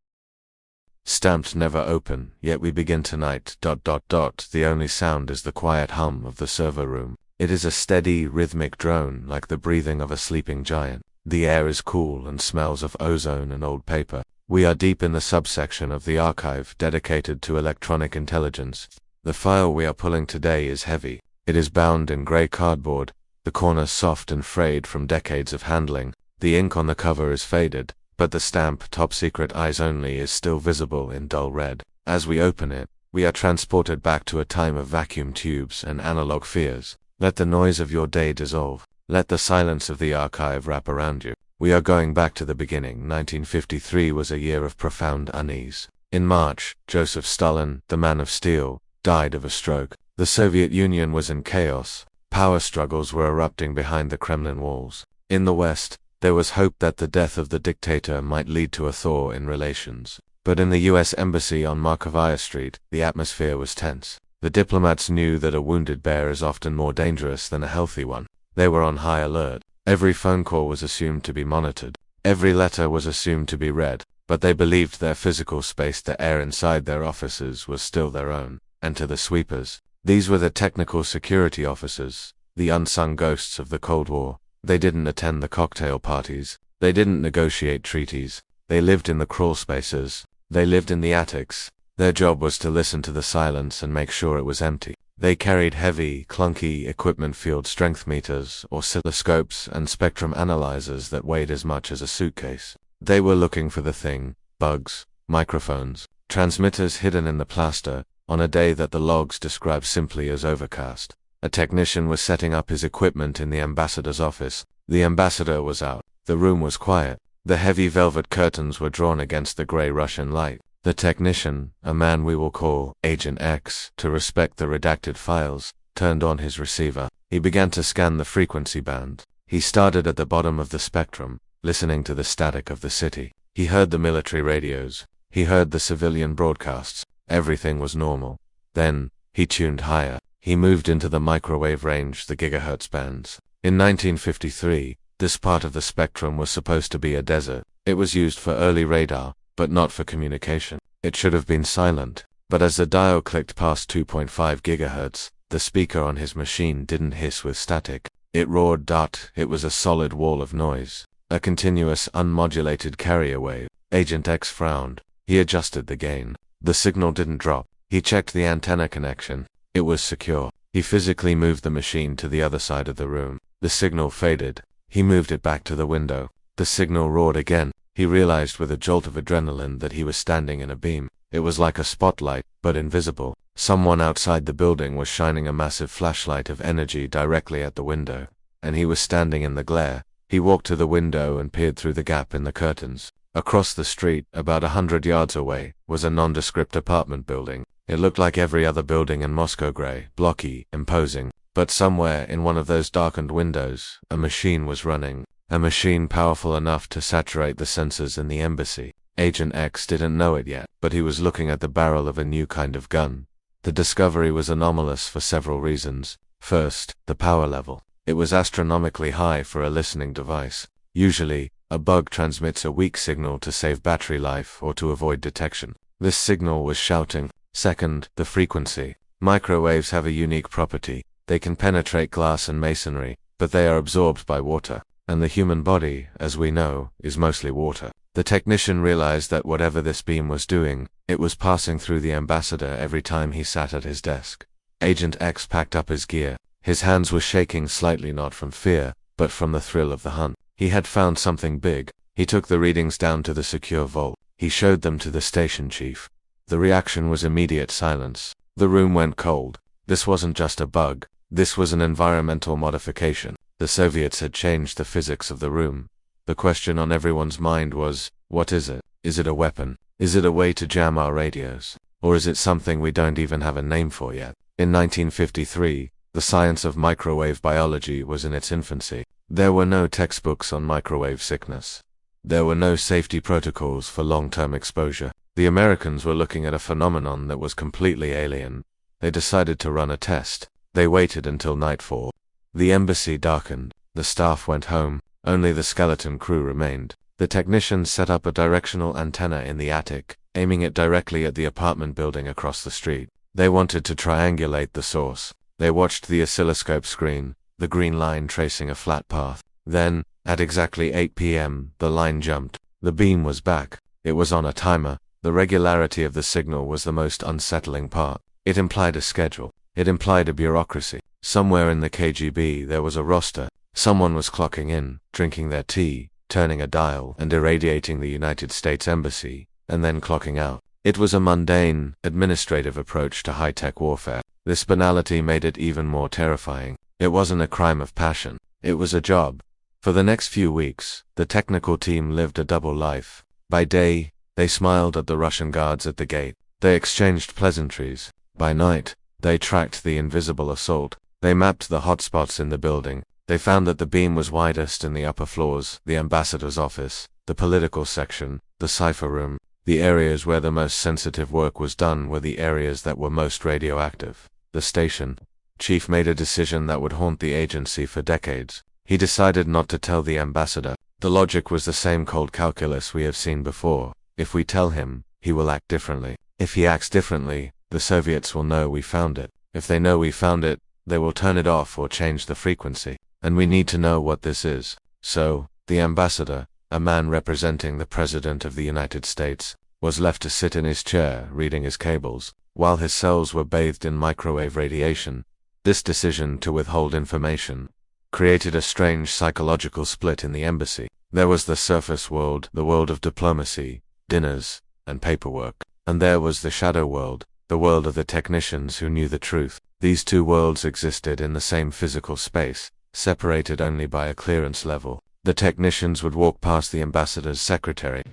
S1: Stamped never open, yet we begin tonight. The only sound is the quiet hum of the server room. It is a steady, rhythmic drone like the breathing of a sleeping giant. The air is cool and smells of ozone and old paper. We are deep in the subsection of the archive dedicated to electronic intelligence. The file we are pulling today is heavy. It is bound in grey cardboard, the corners soft and frayed from decades of handling. The ink on the cover is faded, but the stamp "Top Secret Eyes Only" is still visible in dull red. As we open it, we are transported back to a time of vacuum tubes and analog fears. Let the noise of your day dissolve. Let the silence of the archive wrap around you. We are going back to the beginning. 1953 was a year of profound unease. In March, Joseph Stalin, the man of steel, died of a stroke. The Soviet Union was in chaos. Power struggles were erupting behind the Kremlin walls. In the West, there was hope that the death of the dictator might lead to a thaw in relations. But in the U.S. Embassy on Markovaya Street, the atmosphere was tense. The diplomats knew that a wounded bear is often more dangerous than a healthy one. They were on high alert. Every phone call was assumed to be monitored. Every letter was assumed to be read, but they believed their physical space, the air inside their offices, was still their own. And to the sweepers, these were the technical security officers, the unsung ghosts of the Cold War. They didn't attend the cocktail parties. They didn't negotiate treaties. They lived in the crawl spaces. They lived in the attics. Their job was to listen to the silence and make sure it was empty. They carried heavy, clunky equipment, field strength meters, oscilloscopes, and spectrum analyzers that weighed as much as a suitcase. They were looking for the thing: bugs, microphones, transmitters hidden in the plaster, on a day that the logs describe simply as overcast. A technician was setting up his equipment in the ambassador's office. The ambassador was out. The room was quiet. The heavy velvet curtains were drawn against the grey Russian light. The technician, a man we will call Agent X, to respect the redacted files, turned on his receiver. He began to scan the frequency band. He started at the bottom of the spectrum, listening to the static of the city. He heard the military radios. He heard the civilian broadcasts. Everything was normal. Then, He tuned higher. He moved into the microwave range, the gigahertz bands. In 1953, this part of the spectrum was supposed to be a desert. It was used for early radar, but not for communication. It should have been silent. But as the dial clicked past 2.5 gigahertz, the speaker on his machine didn't hiss with static. It roared. It was a solid wall of noise. A continuous, unmodulated carrier wave. Agent X frowned. He adjusted the gain. The signal didn't drop. He checked the antenna connection. It was secure. He physically moved the machine to the other side of the room. The signal faded. He moved it back to the window. The signal roared again. He realized with a jolt of adrenaline that he was standing in a beam. It was like a spotlight, but invisible. Someone outside the building was shining a massive flashlight of energy directly at the window, and he was standing in the glare. He walked to the window and peered through the gap in the curtains. Across the street, about 100 yards away, was a nondescript apartment building. It looked like every other building in Moscow, gray, blocky, imposing. But somewhere in one of those darkened windows, a machine was running. A machine powerful enough to saturate the sensors in the embassy. Agent X didn't know it yet, but he was looking at the barrel of a new kind of gun. The discovery was anomalous for several reasons. First, the power level. It was astronomically high for a listening device. Usually, a bug transmits a weak signal to save battery life or to avoid detection. This signal was shouting. Second, the frequency. Microwaves have a unique property. They can penetrate glass and masonry, but they are absorbed by water. And the human body, as we know, is mostly water. The technician realized that whatever this beam was doing, it was passing through the ambassador every time he sat at his desk. Agent X packed up his gear. His hands were shaking slightly, not from fear, but from the thrill of the hunt. He had found something big. He took the readings down to the secure vault. He showed them to the station chief. The reaction was immediate silence. The room went cold. This wasn't just a bug. This was an environmental modification. The Soviets had changed the physics of the room. The question on everyone's mind was, what is it? Is it a weapon? Is it a way to jam our radios? Or is it something we don't even have a name for yet? In 1953, the science of microwave biology was in its infancy. There were no textbooks on microwave sickness. There were no safety protocols for long-term exposure. The Americans were looking at a phenomenon that was completely alien. They decided to run a test. They waited until nightfall. The embassy darkened. The staff went home. Only the skeleton crew remained. The technicians set up a directional antenna in the attic, aiming it directly at the apartment building across the street. They wanted to triangulate the source. They watched the oscilloscope screen, the green line tracing a flat path. Then, at exactly 8 p.m., the line jumped. The beam was back. It was on a timer. The regularity of the signal was the most unsettling part. It implied a schedule. It implied a bureaucracy. Somewhere in the KGB there was a roster. Someone was clocking in, drinking their tea, turning a dial, and irradiating the United States Embassy, and then clocking out. It was a mundane, administrative approach to high-tech warfare. This banality made it even more terrifying. It wasn't a crime of passion. It was a job. For the next few weeks, the technical team lived a double life. By day, they smiled at the Russian guards at the gate. They exchanged pleasantries. By night, they tracked the invisible assault. They mapped the hotspots in the building. They found that the beam was widest in the upper floors, the ambassador's office, the political section, the cipher room. The areas where the most sensitive work was done were the areas that were most radioactive. The station chief made a decision that would haunt the agency for decades. He decided not to tell the ambassador. The logic was the same cold calculus we have seen before. If we tell him, he will act differently. If he acts differently, the Soviets will know we found it. If they know we found it, they will turn it off or change the frequency. And we need to know what this is. So, the ambassador, a man representing the President of the United States, was left to sit in his chair reading his cables, while his cells were bathed in microwave radiation. This decision to withhold information created a strange psychological split in the embassy. There was the surface world, the world of diplomacy, dinners, and paperwork. And there was the shadow world, the world of the technicians who knew the truth. These two worlds existed in the same physical space, separated only by a clearance level. The technicians would walk past the ambassador's secretary,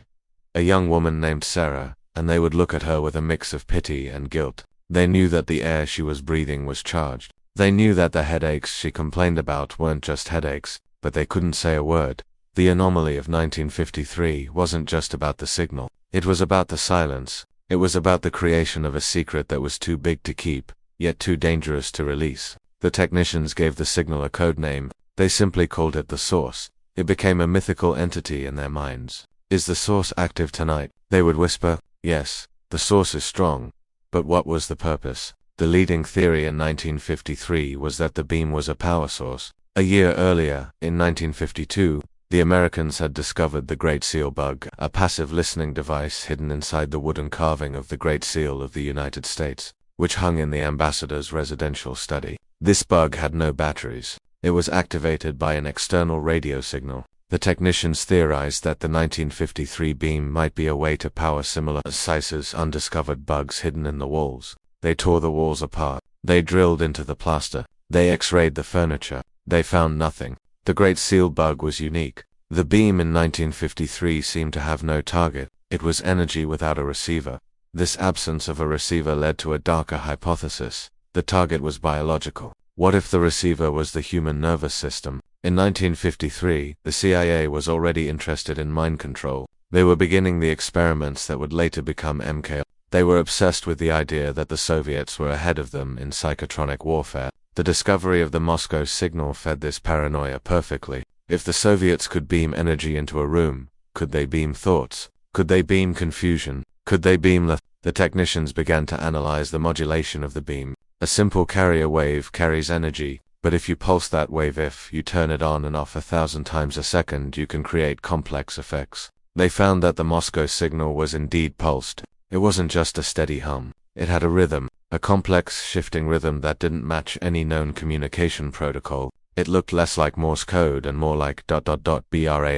S1: a young woman named Sarah, and they would look at her with a mix of pity and guilt. They knew that the air she was breathing was charged. They knew that the headaches she complained about weren't just headaches, but they couldn't say a word. The anomaly of 1953 wasn't just about the signal. It was about the silence. It was about the creation of a secret that was too big to keep, yet too dangerous to release. The technicians gave the signal a code name. They simply called it the source. It became a mythical entity in their minds. Is the source active tonight? They would whisper. Yes, the source is strong. But what was the purpose? The leading theory in 1953 was that the beam was a power source. A year earlier, in 1952, the Americans had discovered the Great Seal bug, a passive listening device hidden inside the wooden carving of the Great Seal of the United States, which hung in the ambassador's residential study. This bug had no batteries. It was activated by an external radio signal. The technicians theorized that the 1953 beam might be a way to power similar sizes undiscovered bugs hidden in the walls. They tore the walls apart. They drilled into the plaster. They x-rayed the furniture. They found nothing. The Great Seal bug was unique. The beam in 1953 seemed to have no target. It was energy without a receiver. This absence of a receiver led to a darker hypothesis. The target was biological. What if the receiver was the human nervous system? In 1953, the CIA was already interested in mind control. They were beginning the experiments that would later become MK. They were obsessed with the idea that the Soviets were ahead of them in psychotronic warfare. The discovery of the Moscow signal fed this paranoia perfectly. If the Soviets could beam energy into a room, could they beam thoughts? Could they beam confusion? Could they beam The technicians began to analyze the modulation of the beam. A simple carrier wave carries energy, but if you pulse that wave, if you turn it on and off 1,000 times a second, you can create complex effects. They found that the Moscow signal was indeed pulsed. It wasn't just a steady hum. It had a rhythm, a complex shifting rhythm that didn't match any known communication protocol. It looked less like Morse code and more like ... BRAINWAVES.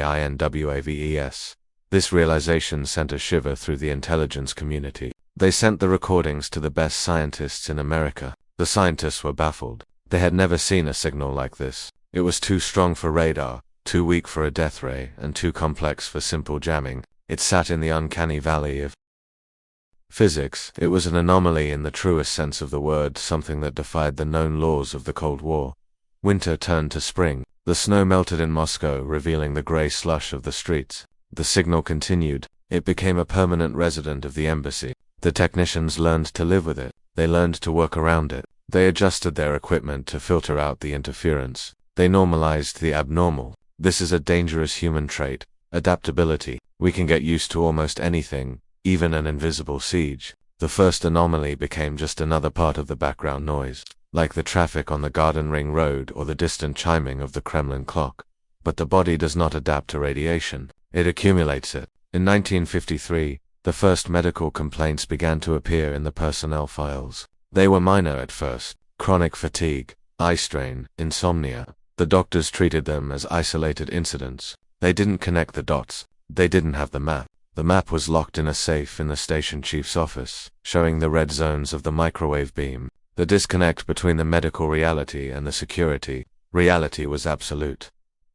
S1: This realization sent a shiver through the intelligence community. They sent the recordings to the best scientists in America. The scientists were baffled. They had never seen a signal like this. It was too strong for radar, too weak for a death ray, and too complex for simple jamming. It sat in the uncanny valley of physics. It was an anomaly in the truest sense of the word, something that defied the known laws of the Cold War. Winter turned to spring. The snow melted in Moscow, revealing the gray slush of the streets. The signal continued. It became a permanent resident of the embassy. The technicians learned to live with it. They learned to work around it. They adjusted their equipment to filter out the interference. They normalized the abnormal. This is a dangerous human trait. Adaptability. We can get used to almost anything, even an invisible siege. The first anomaly became just another part of the background noise, like the traffic on the Garden Ring Road or the distant chiming of the Kremlin clock. But the body does not adapt to radiation. It accumulates it. In 1953, the first medical complaints began to appear in the personnel files. They were minor at first: chronic fatigue, eye strain, insomnia. The doctors treated them as isolated incidents. They didn't connect the dots. They didn't have the map. The map was locked in a safe in the station chief's office, showing the red zones of the microwave beam. The disconnect between the medical reality and the security reality was absolute.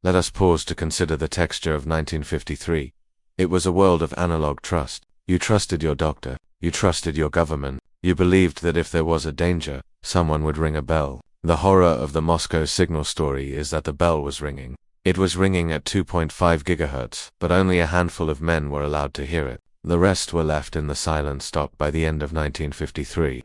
S1: Let us pause to consider the texture of 1953. It was a world of analog trust. You trusted your doctor. You trusted your government. You believed that if there was a danger, someone would ring a bell. The horror of the Moscow signal story is that the bell was ringing. It was ringing at 2.5 gigahertz, but only a handful of men were allowed to hear it. The rest were left in the silent stop by the end of 1953.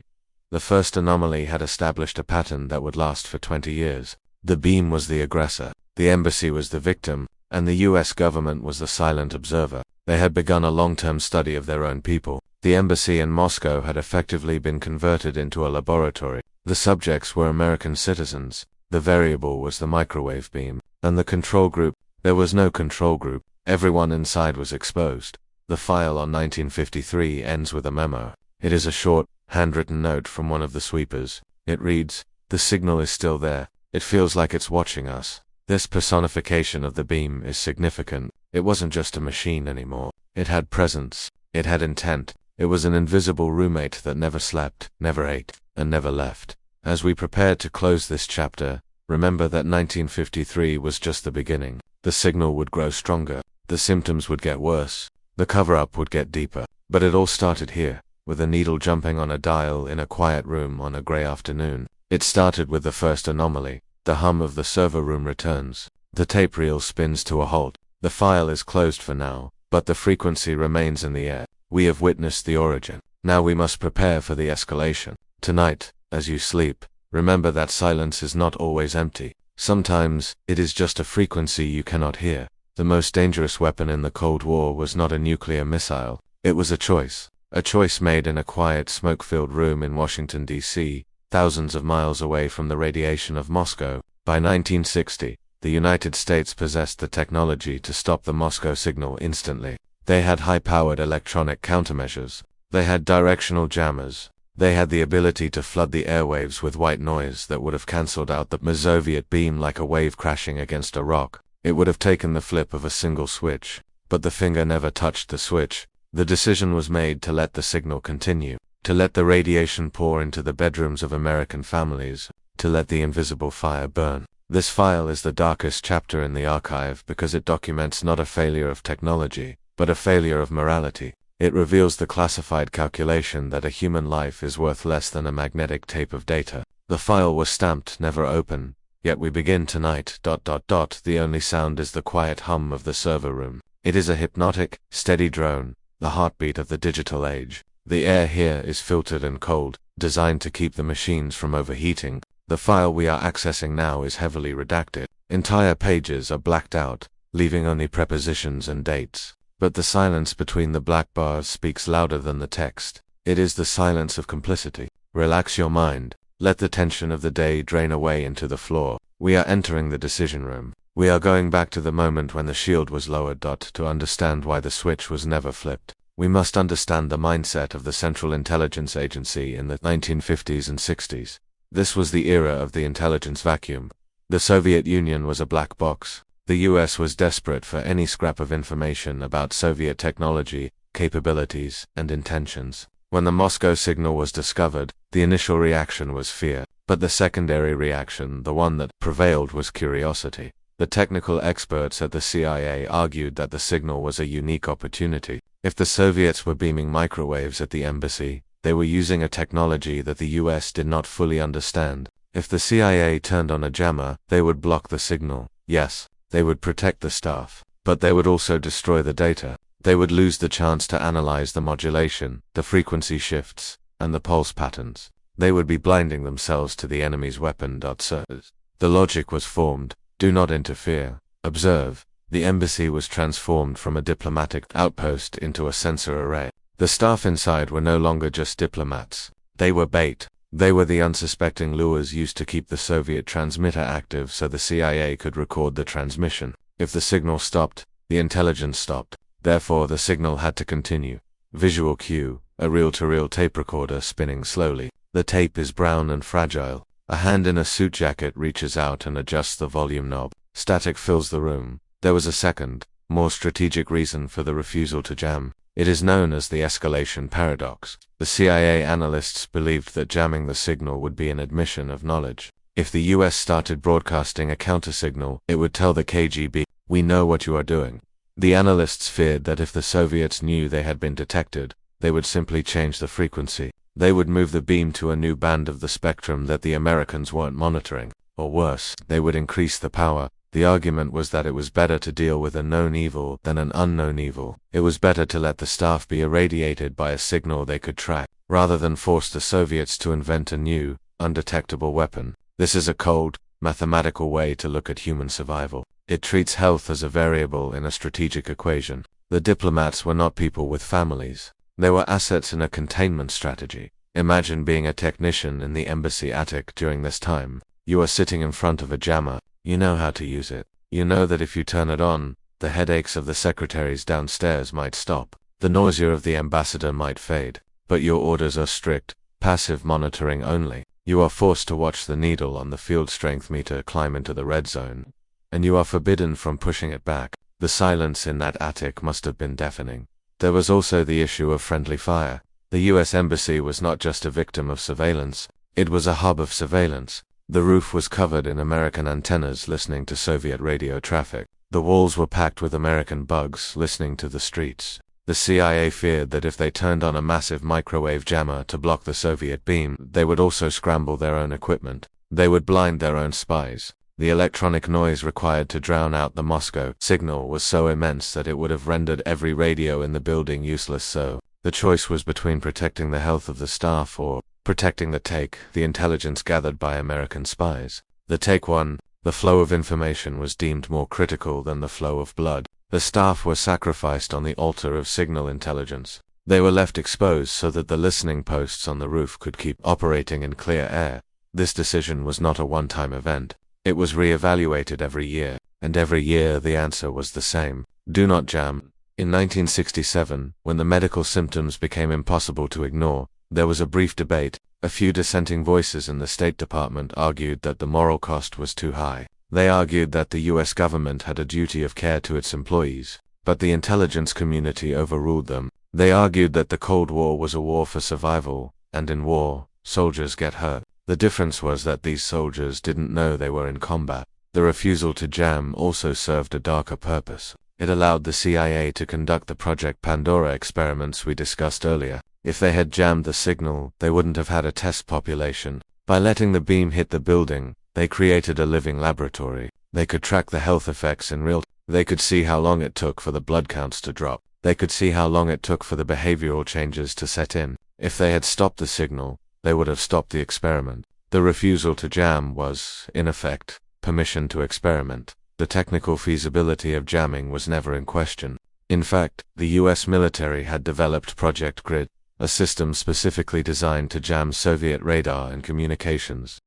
S1: The first anomaly had established a pattern that would last for 20 years. The beam was the aggressor. The embassy was the victim, and the US government was the silent observer. They had begun a long-term study of their own people. The embassy in Moscow had effectively been converted into a laboratory. The subjects were American citizens. The variable was the microwave beam. And the control group? There was no control group. Everyone inside was exposed. The file on 1953 ends with a memo. It is a short, handwritten note from one of the sweepers. It reads, "The signal is still there. It feels like it's watching us." This personification of the beam is significant. It wasn't just a machine anymore. It had presence. It had intent. It was an invisible roommate that never slept, never ate, and never left. As we prepare to close this chapter, remember that 1953 was just the beginning. The signal would grow stronger. The symptoms would get worse. The cover-up would get deeper. But it all started here, with a needle jumping on a dial in a quiet room on a gray afternoon. It started with the first anomaly. The hum of the server room returns. The tape reel spins to a halt. The file is closed for now, but the frequency remains in the air. We have witnessed the origin. Now we must prepare for the escalation. Tonight, As you sleep, remember that silence is not always empty. Sometimes, it is just a frequency you cannot hear. The most dangerous weapon in the Cold War was not a nuclear missile. It was a choice. A choice made in a quiet, smoke-filled room in Washington, D.C., thousands of miles away from the radiation of Moscow. By 1960, the United States possessed the technology to stop the Moscow signal instantly. They had high-powered electronic countermeasures. They had directional jammers. They had the ability to flood the airwaves with white noise that would have cancelled out the Soviet beam like a wave crashing against a rock. It would have taken the flip of a single switch. But the finger never touched the switch. The decision was made to let the signal continue, to let the radiation pour into the bedrooms of American families, to let the invisible fire burn. This file is the darkest chapter in the archive because it documents not a failure of technology, but a failure of morality. It reveals the classified calculation that a human life is worth less than a magnetic tape of data. The file was stamped never open, yet we begin tonight. The only sound is the quiet hum of the server room. It is a hypnotic, steady drone, the heartbeat of the digital age. The air here is filtered and cold, designed to keep the machines from overheating. The file we are accessing now is heavily redacted. Entire pages are blacked out, leaving only prepositions and dates. But the silence between the black bars speaks louder than the text. It is the silence of complicity. Relax your mind. Let the tension of the day drain away into the floor. We are entering the decision room. We are going back to the moment when the shield was lowered. To understand why the switch was never flipped. We must understand the mindset of the Central Intelligence Agency in the 1950s and 60s. This was the era of the intelligence vacuum. The Soviet Union was a black box. The US was desperate for any scrap of information about Soviet technology, capabilities, and intentions. When the Moscow signal was discovered, the initial reaction was fear, but the secondary reaction, the one that prevailed, was curiosity. The technical experts at the CIA argued that the signal was a unique opportunity. If the Soviets were beaming microwaves at the embassy, they were using a technology that the US did not fully understand. If the CIA turned on a jammer, they would block the signal. Yes, they would protect the staff, but they would also destroy the data. They would lose the chance to analyze the modulation, the frequency shifts, and the pulse patterns. They would be blinding themselves to the enemy's weapon. The logic was formed. Do not interfere. Observe. The embassy was transformed from a diplomatic outpost into a sensor array. The staff inside were no longer just diplomats. They were bait. They were the unsuspecting lures used to keep the Soviet transmitter active so the CIA could record the transmission. If the signal stopped, the intelligence stopped. Therefore, the signal had to continue. Visual cue, a reel-to-reel tape recorder spinning slowly. The tape is brown and fragile. A hand in a suit jacket reaches out and adjusts the volume knob. Static fills the room. There was a second, more strategic reason for the refusal to jam. It is known as the escalation paradox. The CIA analysts believed that jamming the signal would be an admission of knowledge. If the US started broadcasting a counter-signal, it would tell the KGB, "We know what you are doing." The analysts feared that if the Soviets knew they had been detected, they would simply change the frequency. They would move the beam to a new band of the spectrum that the Americans weren't monitoring. Or worse, they would increase the power. The argument was that it was better to deal with a known evil than an unknown evil. It was better to let the staff be irradiated by a signal they could track, rather than force the Soviets to invent a new, undetectable weapon. This is a cold, mathematical way to look at human survival. It treats health as a variable in a strategic equation. The diplomats were not people with families. They were assets in a containment strategy. Imagine being a technician in the embassy attic during this time. You are sitting in front of a jammer. You know how to use it. You know that if you turn it on, the headaches of the secretaries downstairs might stop. The nausea of the ambassador might fade. But your orders are strict, passive monitoring only. You are forced to watch the needle on the field strength meter climb into the red zone. And you are forbidden from pushing it back. The silence in that attic must have been deafening. There was also the issue of friendly fire. The US Embassy was not just a victim of surveillance. It was a hub of surveillance. The roof was covered in American antennas listening to Soviet radio traffic. The walls were packed with American bugs listening to the streets. The CIA feared that if they turned on a massive microwave jammer to block the Soviet beam, they would also scramble their own equipment. They would blind their own spies. The electronic noise required to drown out the Moscow signal was so immense that it would have rendered every radio in the building useless. So, the choice was between protecting the health of the staff or Protecting the take, the intelligence gathered by American spies. The take 1, the flow of information was deemed more critical than the flow of blood. The staff were sacrificed on the altar of signal intelligence. They were left exposed so that the listening posts on the roof could keep operating in clear air. This decision was not a one-time event. It was re-evaluated every year, and every year the answer was the same: do not jam. In 1967, when the medical symptoms became impossible to ignore, there was a brief debate. A few dissenting voices in the State Department argued that the moral cost was too high. They argued that the US government had a duty of care to its employees, but the intelligence community overruled them. They argued that the Cold War was a war for survival, and in war, soldiers get hurt. The difference was that these soldiers didn't know they were in combat. The refusal to jam also served a darker purpose. It allowed the CIA to conduct the Project Pandora experiments we discussed earlier. If they had jammed the signal, they wouldn't have had a test population. By letting the beam hit the building, they created a living laboratory. They could track the health effects in real time. They could see how long it took for the blood counts to drop. They could see how long it took for the behavioral changes to set in. If they had stopped the signal, they would have stopped the experiment. The refusal to jam was, in effect, permission to experiment. The technical feasibility of jamming was never in question. In fact, the US military had developed Project Grid, a system specifically designed to jam Soviet radar and communications.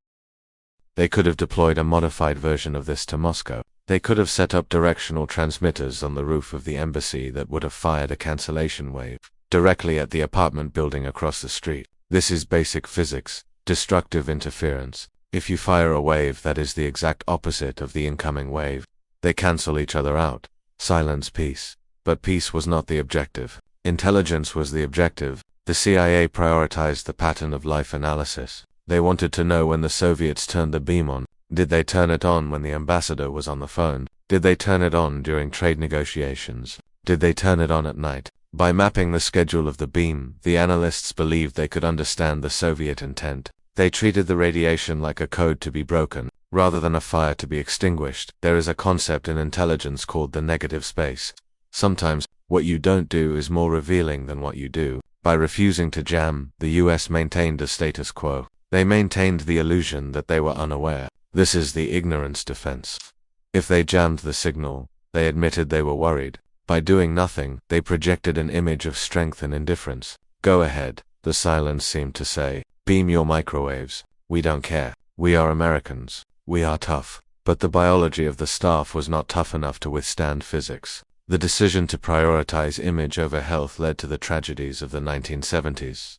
S1: They could have deployed a modified version of this to Moscow. They could have set up directional transmitters on the roof of the embassy that would have fired a cancellation wave directly at the apartment building across the street. This is basic physics, destructive interference. If you fire a wave that is the exact opposite of the incoming wave, they cancel each other out. Silence peace. But peace was not the objective. Intelligence was the objective. The CIA prioritized the pattern of life analysis. They wanted to know when the Soviets turned the beam on. Did they turn it on when the ambassador was on the phone? Did they turn it on during trade negotiations? Did they turn it on at night? By mapping the schedule of the beam, the analysts believed they could understand the Soviet intent. They treated the radiation like a code to be broken, rather than a fire to be extinguished. There is a concept in intelligence called the negative space. Sometimes, what you don't do is more revealing than what you do. By refusing to jam, the US maintained a status quo. They maintained the illusion that they were unaware. This is the ignorance defense. If they jammed the signal, they admitted they were worried. By doing nothing, they projected an image of strength and indifference. Go ahead, the silence seemed to say. Beam your microwaves. We don't care. We are Americans. We are tough. But the biology of the staff was not tough enough to withstand physics. The decision to prioritize image over health led to the tragedies of the 1970s.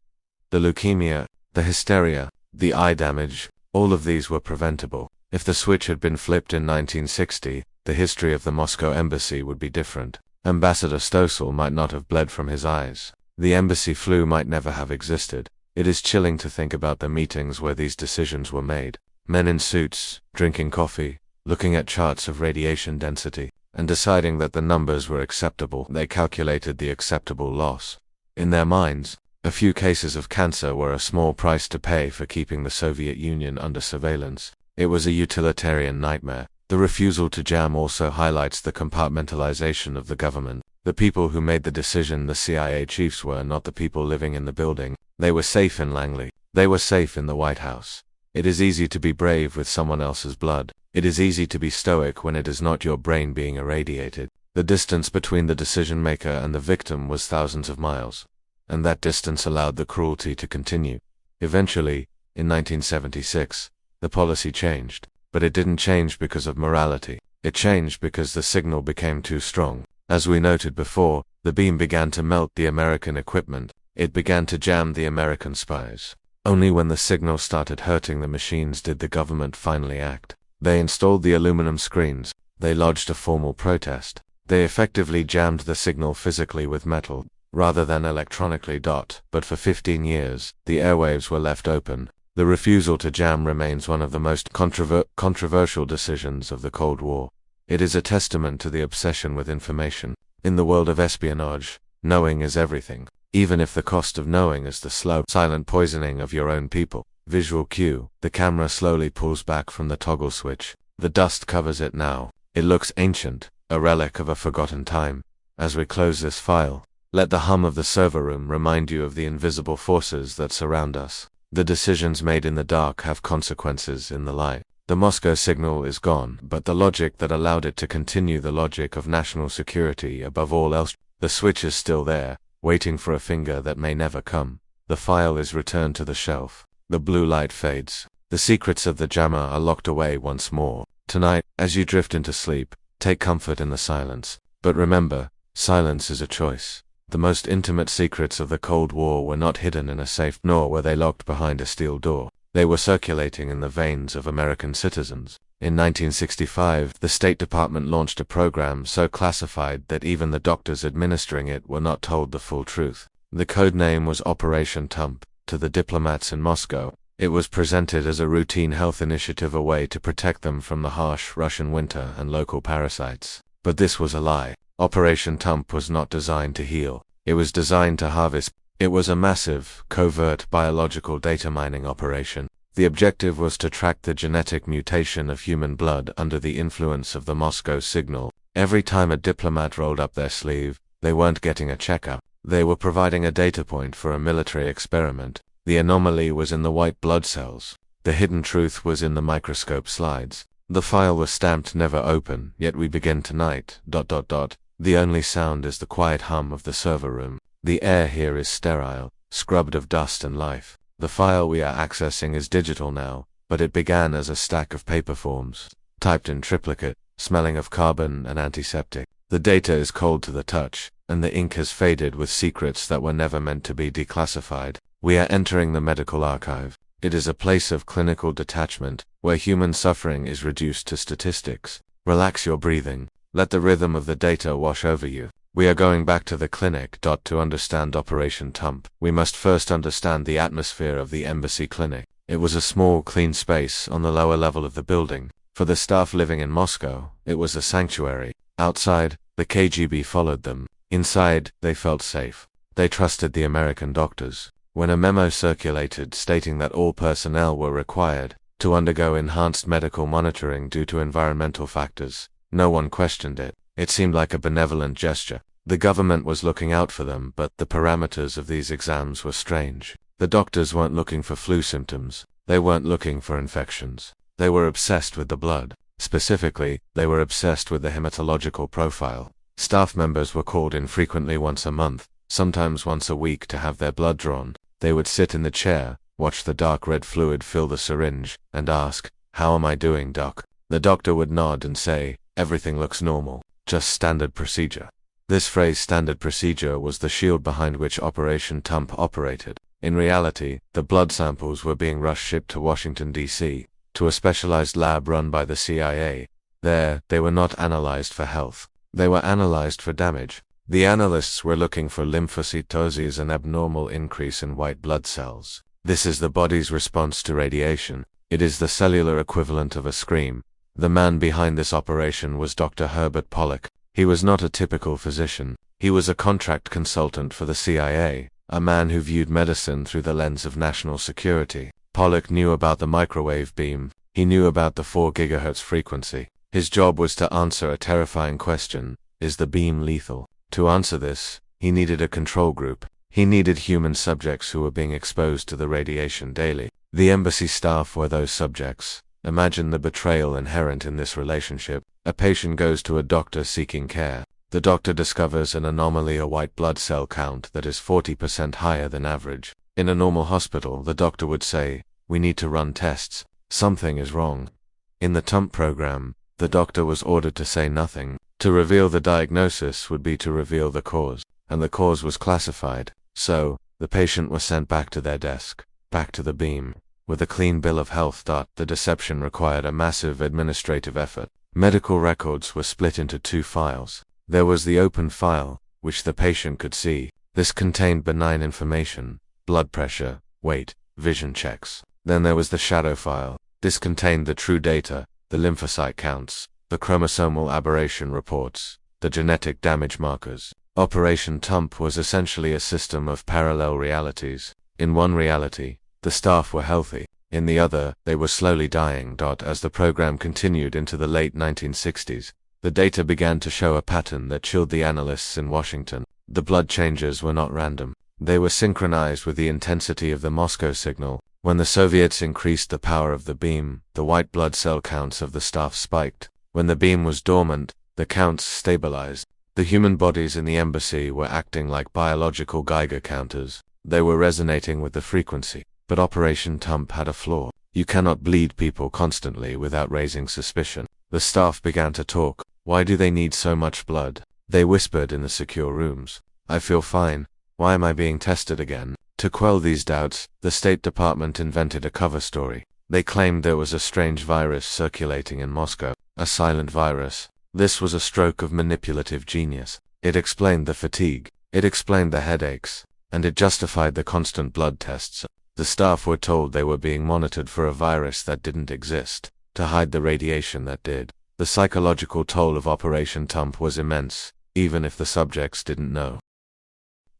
S1: The leukemia, the hysteria, the eye damage, all of these were preventable. If the switch had been flipped in 1960, the history of the Moscow embassy would be different. Ambassador Stossel might not have bled from his eyes. The embassy flu might never have existed. It is chilling to think about the meetings where these decisions were made. Men in suits, drinking coffee, looking at charts of radiation density, and deciding that the numbers were acceptable. They calculated the acceptable loss. In their minds, a few cases of cancer were a small price to pay for keeping the Soviet Union under surveillance. It was a utilitarian nightmare. The refusal to jam also highlights the compartmentalization of the government. The people who made the decision, the CIA chiefs, were not the people living in the building. They were safe in Langley. They were safe in the White House. It is easy to be brave with someone else's blood. It is easy to be stoic when it is not your brain being irradiated. The distance between the decision maker and the victim was thousands of miles, and that distance allowed the cruelty to continue. Eventually, in 1976, the policy changed, but it didn't change because of morality. It changed because the signal became too strong. As we noted before, the beam began to melt the American equipment. It began to jam the American spies. Only when the signal started hurting the machines did the government finally act. They installed the aluminum screens. They lodged a formal protest. They effectively jammed the signal physically with metal, rather than electronically. But for 15 years, the airwaves were left open. The refusal to jam remains one of the most controversial decisions of the Cold War. It is a testament to the obsession with information. In the world of espionage, knowing is everything, even if the cost of knowing is the slow, silent poisoning of your own people. Visual cue. The camera slowly pulls back from the toggle switch. The dust covers it now. It looks ancient, a relic of a forgotten time. As we close this file, let the hum of the server room remind you of the invisible forces that surround us. The decisions made in the dark have consequences in the light. The Moscow signal is gone, but the logic that allowed it to continue, the logic of national security above all else, the switch is still there, waiting for a finger that may never come. The file is returned to the shelf. The blue light fades. The secrets of the jammer are locked away once more. Tonight, as you drift into sleep, take comfort in the silence. But remember, silence is a choice. The most intimate secrets of the Cold War were not hidden in a safe, nor were they locked behind a steel door. They were circulating in the veins of American citizens. In 1965, the State Department launched a program so classified that even the doctors administering it were not told the full truth. The code name was Operation Tump. To the diplomats in Moscow, it was presented as a routine health initiative, a way to protect them from the harsh Russian winter and local parasites. But this was a lie. Operation Tump was not designed to heal. It was designed to harvest. It was a massive, covert biological data mining operation. The objective was to track the genetic mutation of human blood under the influence of the Moscow signal. Every time a diplomat rolled up their sleeve, they weren't getting a checkup. They were providing a data point for a military experiment. The anomaly was in the white blood cells. The hidden truth was in the microscope slides. The file was stamped never open, yet we begin tonight, ... The only sound is the quiet hum of the server room. The air here is sterile, scrubbed of dust and life. The file we are accessing is digital now, but it began as a stack of paper forms, typed in triplicate, smelling of carbon and antiseptic. The data is cold to the touch, and the ink has faded with secrets that were never meant to be declassified. We are entering the medical archive. It is a place of clinical detachment, where human suffering is reduced to statistics. Relax your breathing. Let the rhythm of the data wash over you. We are going back to the clinic. To understand Operation Tump, we must first understand the atmosphere of the embassy clinic. It was a small, clean space on the lower level of the building. For the staff living in Moscow, it was a sanctuary. Outside, the KGB followed them. Inside, they felt safe. They trusted the American doctors. When a memo circulated stating that all personnel were required to undergo enhanced medical monitoring due to environmental factors, no one questioned it. It seemed like a benevolent gesture. The government was looking out for them, but the parameters of these exams were strange. The doctors weren't looking for flu symptoms. They weren't looking for infections. They were obsessed with the blood. Specifically, they were obsessed with the hematological profile. Staff members were called in frequently once a month, sometimes once a week, to have their blood drawn. They would sit in the chair, watch the dark red fluid fill the syringe, and ask, "How am I doing, doc?" The doctor would nod and say, "Everything looks normal. Just standard procedure." This phrase, standard procedure, was the shield behind which Operation Tump operated. In reality, the blood samples were being shipped to Washington, D.C., to a specialized lab run by the CIA. There, they were not analyzed for health. They were analyzed for damage. The analysts were looking for lymphocytosis, an abnormal increase in white blood cells. This is the body's response to radiation. It is the cellular equivalent of a scream. The man behind this operation was Dr. Herbert Pollack. He was not a typical physician. He was a contract consultant for the CIA, a man who viewed medicine through the lens of national security. Pollack knew about the microwave beam. He knew about the 4 GHz frequency. His job was to answer a terrifying question: is the beam lethal? To answer this, he needed a control group. He needed human subjects who were being exposed to the radiation daily. The embassy staff were those subjects. Imagine the betrayal inherent in this relationship. A patient goes to a doctor seeking care. The doctor discovers an anomaly, a white blood cell count that is 40% higher than average. In a normal hospital, the doctor would say, "We need to run tests. Something is wrong." In the Tump program, the doctor was ordered to say nothing. To reveal the diagnosis would be to reveal the cause, and the cause was classified. So, the patient was sent back to their desk, back to the beam, with a clean bill of health. The deception required a massive administrative effort. Medical records were split into 2 files. There was the open file, which the patient could see. This contained benign information: blood pressure, weight, vision checks. Then there was the shadow file. This contained the true data, the lymphocyte counts, the chromosomal aberration reports, the genetic damage markers. Operation Tump was essentially a system of parallel realities. In one reality, the staff were healthy. In the other, they were slowly dying. As the program continued into the late 1960s, the data began to show a pattern that chilled the analysts in Washington. The blood changes were not random. They were synchronized with the intensity of the Moscow signal. When the Soviets increased the power of the beam, the white blood cell counts of the staff spiked. When the beam was dormant, the counts stabilized. The human bodies in the embassy were acting like biological Geiger counters. They were resonating with the frequency. But Operation Tump had a flaw. You cannot bleed people constantly without raising suspicion. The staff began to talk. Why do they need so much blood? They whispered in the secure rooms. I feel fine. Why am I being tested again? To quell these doubts, the State Department invented a cover story. They claimed there was a strange virus circulating in Moscow, a silent virus. This was a stroke of manipulative genius. It explained the fatigue, it explained the headaches, and it justified the constant blood tests. The staff were told they were being monitored for a virus that didn't exist, to hide the radiation that did. The psychological toll of Operation Tump was immense, even if the subjects didn't know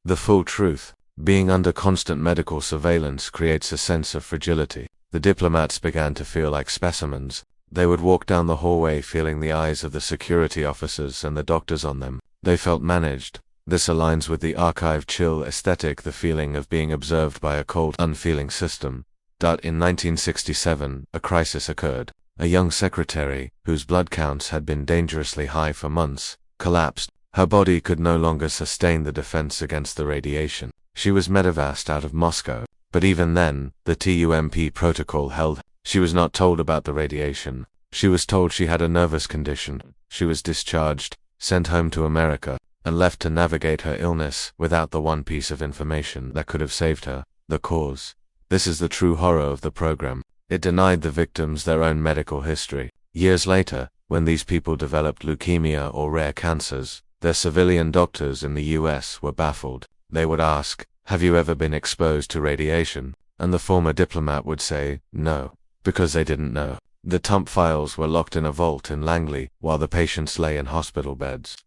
S1: the full truth. Being under constant medical surveillance creates a sense of fragility. The diplomats began to feel like specimens. They would walk down the hallway feeling the eyes of the security officers and the doctors on them. They felt managed. This aligns with the archive chill aesthetic, the feeling of being observed by a cold, unfeeling system. In 1967, a crisis occurred. A young secretary, whose blood counts had been dangerously high for months, collapsed. Her body could no longer sustain the defense against the radiation. She was medevaced out of Moscow, but even then, the TUMP protocol held. She was not told about the radiation. She was told she had a nervous condition. She was discharged, sent home to America, and left to navigate her illness without the one piece of information that could have saved her: the cause. This is the true horror of the program. It denied the victims their own medical history. Years later, when these people developed leukemia or rare cancers, their civilian doctors in the US were baffled. They would ask, "Have you ever been exposed to radiation?" And the former diplomat would say, "No," because they didn't know. The Tump files were locked in a vault in Langley while the patients lay in hospital beds,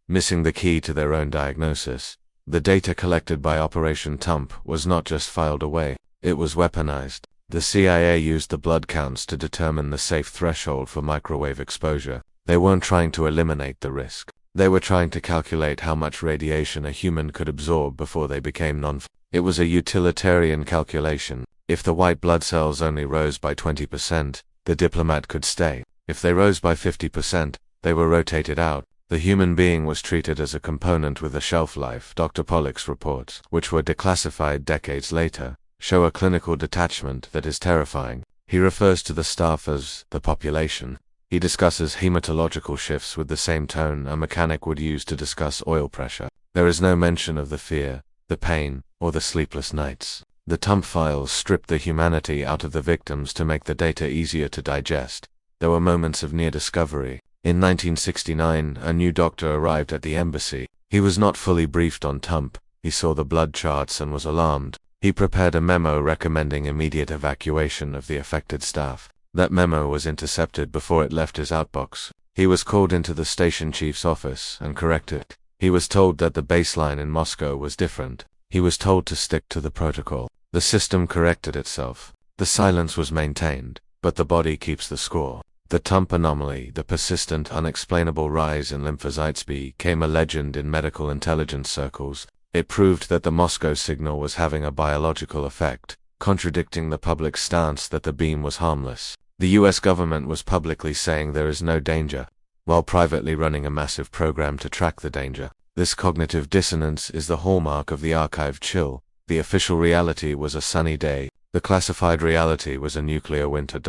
S1: missing the key to their own diagnosis. The data collected by Operation Tump was not just filed away, it was weaponized. The CIA used the blood counts to determine the safe threshold for microwave exposure. They weren't trying to eliminate the risk. They were trying to calculate how much radiation a human could absorb before they became It was a utilitarian calculation. If the white blood cells only rose by 20%, the diplomat could stay. If they rose by 50%, they were rotated out. The human being was treated as a component with a shelf life. Dr. Pollack's reports, which were declassified decades later, show a clinical detachment that is terrifying. He refers to the staff as the population. He discusses hematological shifts with the same tone a mechanic would use to discuss oil pressure. There is no mention of the fear, the pain, or the sleepless nights. The Tump files stripped the humanity out of the victims to make the data easier to digest. There were moments of near discovery. In 1969, a new doctor arrived at the embassy. He was not fully briefed on Tump. He saw the blood charts and was alarmed. He prepared a memo recommending immediate evacuation of the affected staff. That memo was intercepted before it left his outbox. He was called into the station chief's office and corrected. He was told that the baseline in Moscow was different. He was told to stick to the protocol. The system corrected itself. The silence was maintained, but the body keeps the score. The Tump anomaly, the persistent, unexplainable rise in lymphocytes, became a legend in medical intelligence circles. It proved that the Moscow signal was having a biological effect, contradicting the public's stance that the beam was harmless. The US government was publicly saying there is no danger, while privately running a massive program to track the danger. This cognitive dissonance is the hallmark of the archive chill. The official reality was a sunny day. The classified reality was a nuclear winter.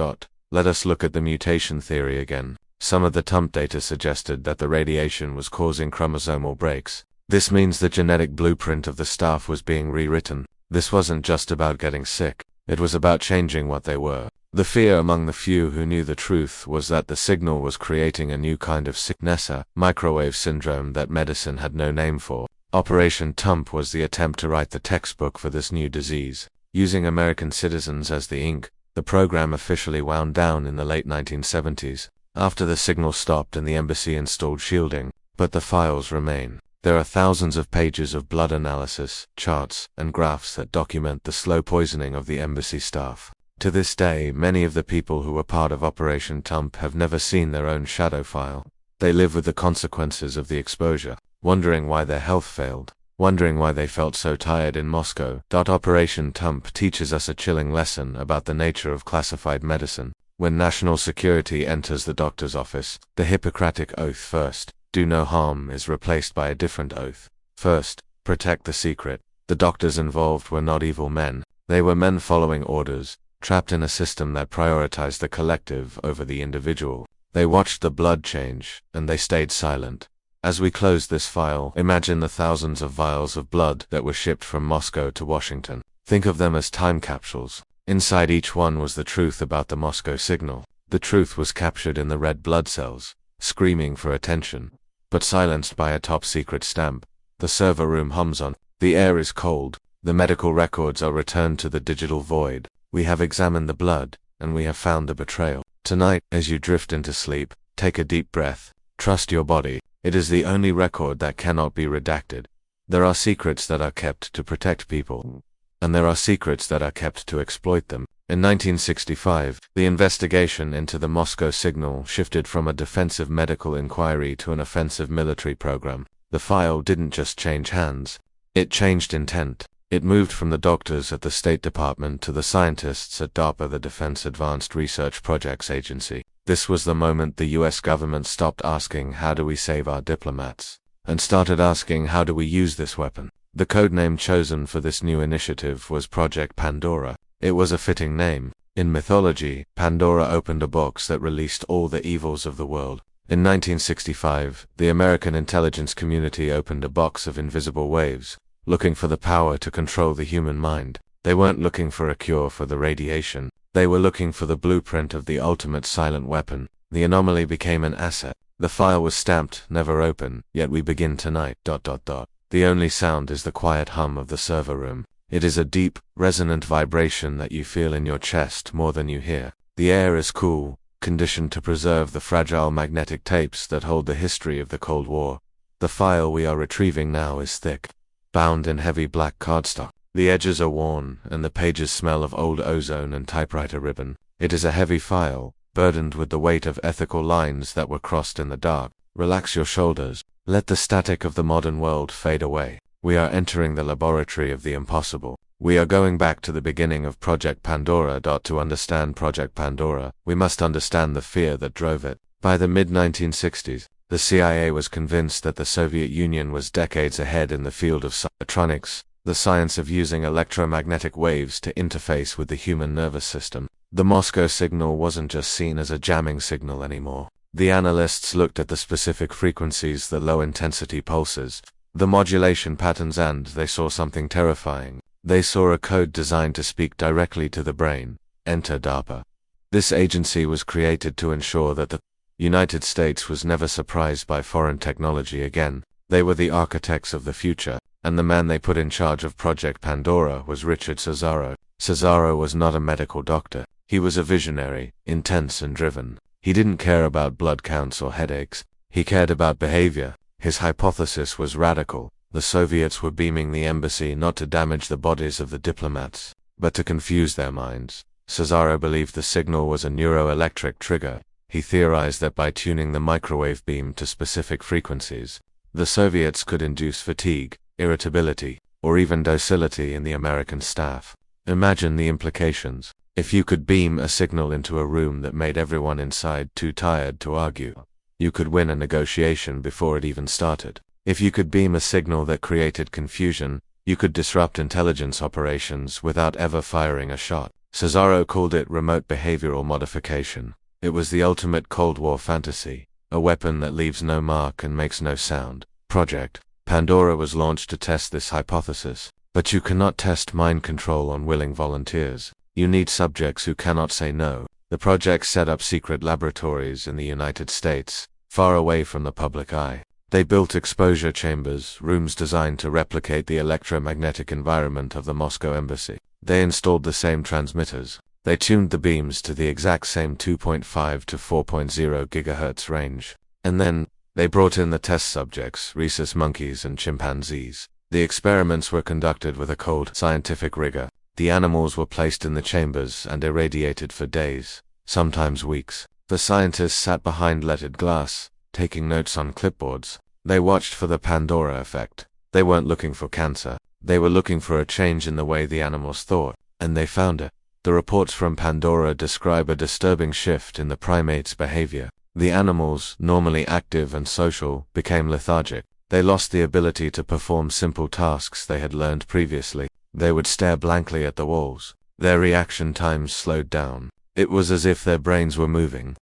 S1: Let us look at the mutation theory again. Some of the Tump data suggested that the radiation was causing chromosomal breaks. This means the genetic blueprint of the staff was being rewritten. This wasn't just about getting sick. It was about changing what they were. The fear among the few who knew the truth was that the signal was creating a new kind of sickness, a microwave syndrome that medicine had no name for. Operation Tump was the attempt to write the textbook for this new disease. Using American citizens as the ink, the program officially wound down in the late 1970s, after the signal stopped and the embassy installed shielding, but the files remain. There are thousands of pages of blood analysis, charts, and graphs that document the slow poisoning of the embassy staff. To this day, many of the people who were part of Operation Tump have never seen their own shadow file. They live with the consequences of the exposure, wondering why their health failed. wondering why they felt so tired in Moscow. Operation Tump teaches us a chilling lesson about the nature of classified medicine. When national security enters the doctor's office, the Hippocratic oath first, do no harm, is replaced by a different oath. First, protect the secret. The doctors involved were not evil men. They were men following orders, trapped in a system that prioritized the collective over the individual. They watched the blood change, and they stayed silent. As we close this file, imagine the thousands of vials of blood that were shipped from Moscow to Washington. Think of them as time capsules. Inside each one was the truth about the Moscow signal. The truth was captured in the red blood cells, screaming for attention, but silenced by a top-secret stamp. The server room hums on. The air is cold. The medical records are returned to the digital void. We have examined the blood, and we have found the betrayal. Tonight, as you drift into sleep, take a deep breath. Trust your body. It is the only record that cannot be redacted. There are secrets that are kept to protect people, and there are secrets that are kept to exploit them. In 1965, the investigation into the Moscow signal shifted from a defensive medical inquiry to an offensive military program. The file didn't just change hands, it changed intent. It moved from the doctors at the State Department to the scientists at DARPA, the Defense Advanced Research Projects Agency. This was the moment the US government stopped asking how do we save our diplomats, and started asking how do we use this weapon. The codename chosen for this new initiative was Project Pandora. It was a fitting name. In mythology, Pandora opened a box that released all the evils of the world. In 1965, the American intelligence community opened a box of invisible waves, looking for the power to control the human mind. They weren't looking for a cure for the radiation. They were looking for the blueprint of the ultimate silent weapon. The anomaly became an asset. The file was stamped, never open, yet we begin tonight. The only sound is the quiet hum of the server room. It is a deep, resonant vibration that you feel in your chest more than you hear. The air is cool, conditioned to preserve the fragile magnetic tapes that hold the history of the Cold War. The file we are retrieving now is thick, bound in heavy black cardstock. The edges are worn, and the pages smell of old ozone and typewriter ribbon. It is a heavy file, burdened with the weight of ethical lines that were crossed in the dark. Relax your shoulders. Let the static of the modern world fade away. We are entering the laboratory of the impossible. We are going back to the beginning of Project Pandora. To understand Project Pandora, we must understand the fear that drove it. By the mid-1960s, the CIA was convinced that the Soviet Union was decades ahead in the field of electronics, the science of using electromagnetic waves to interface with the human nervous system. The Moscow signal wasn't just seen as a jamming signal anymore. The analysts looked at the specific frequencies, the low-intensity pulses, the modulation patterns, and they saw something terrifying. They saw a code designed to speak directly to the brain. Enter DARPA. This agency was created to ensure that the United States was never surprised by foreign technology again. They were the architects of the future, and the man they put in charge of Project Pandora was Richard Cesaro. Cesaro was not a medical doctor. He was a visionary, intense and driven. He didn't care about blood counts or headaches. He cared about behavior. His hypothesis was radical. The Soviets were beaming the embassy not to damage the bodies of the diplomats, but to confuse their minds. Cesaro believed the signal was a neuroelectric trigger. He theorized that by tuning the microwave beam to specific frequencies, the Soviets could induce fatigue, irritability, or even docility in the American staff. Imagine the implications. If you could beam a signal into a room that made everyone inside too tired to argue, you could win a negotiation before it even started. If you could beam a signal that created confusion, you could disrupt intelligence operations without ever firing a shot. Cesaro called it remote behavioral modification. It was the ultimate Cold War fantasy, a weapon that leaves no mark and makes no sound. Project Pandora was launched to test this hypothesis, but you cannot test mind control on willing volunteers. You need subjects who cannot say no. The project set up secret laboratories in the United States, far away from the public eye. They built exposure chambers, rooms designed to replicate the electromagnetic environment of the Moscow embassy. They installed the same transmitters. They tuned the beams to the exact same 2.5 to 4.0 gigahertz range. And then, they brought in the test subjects, rhesus monkeys and chimpanzees. The experiments were conducted with a cold, scientific rigor. The animals were placed in the chambers and irradiated for days, sometimes weeks. The scientists sat behind leaded glass, taking notes on clipboards. They watched for the Pandora effect. They weren't looking for cancer. They were looking for a change in the way the animals thought, and they found it. The reports from Pandora describe a disturbing shift in the primates' behavior. The animals, normally active and social, became lethargic. They lost the ability to perform simple tasks they had learned previously. They would stare blankly at the walls. Their reaction times slowed down. It was as if their brains were moving.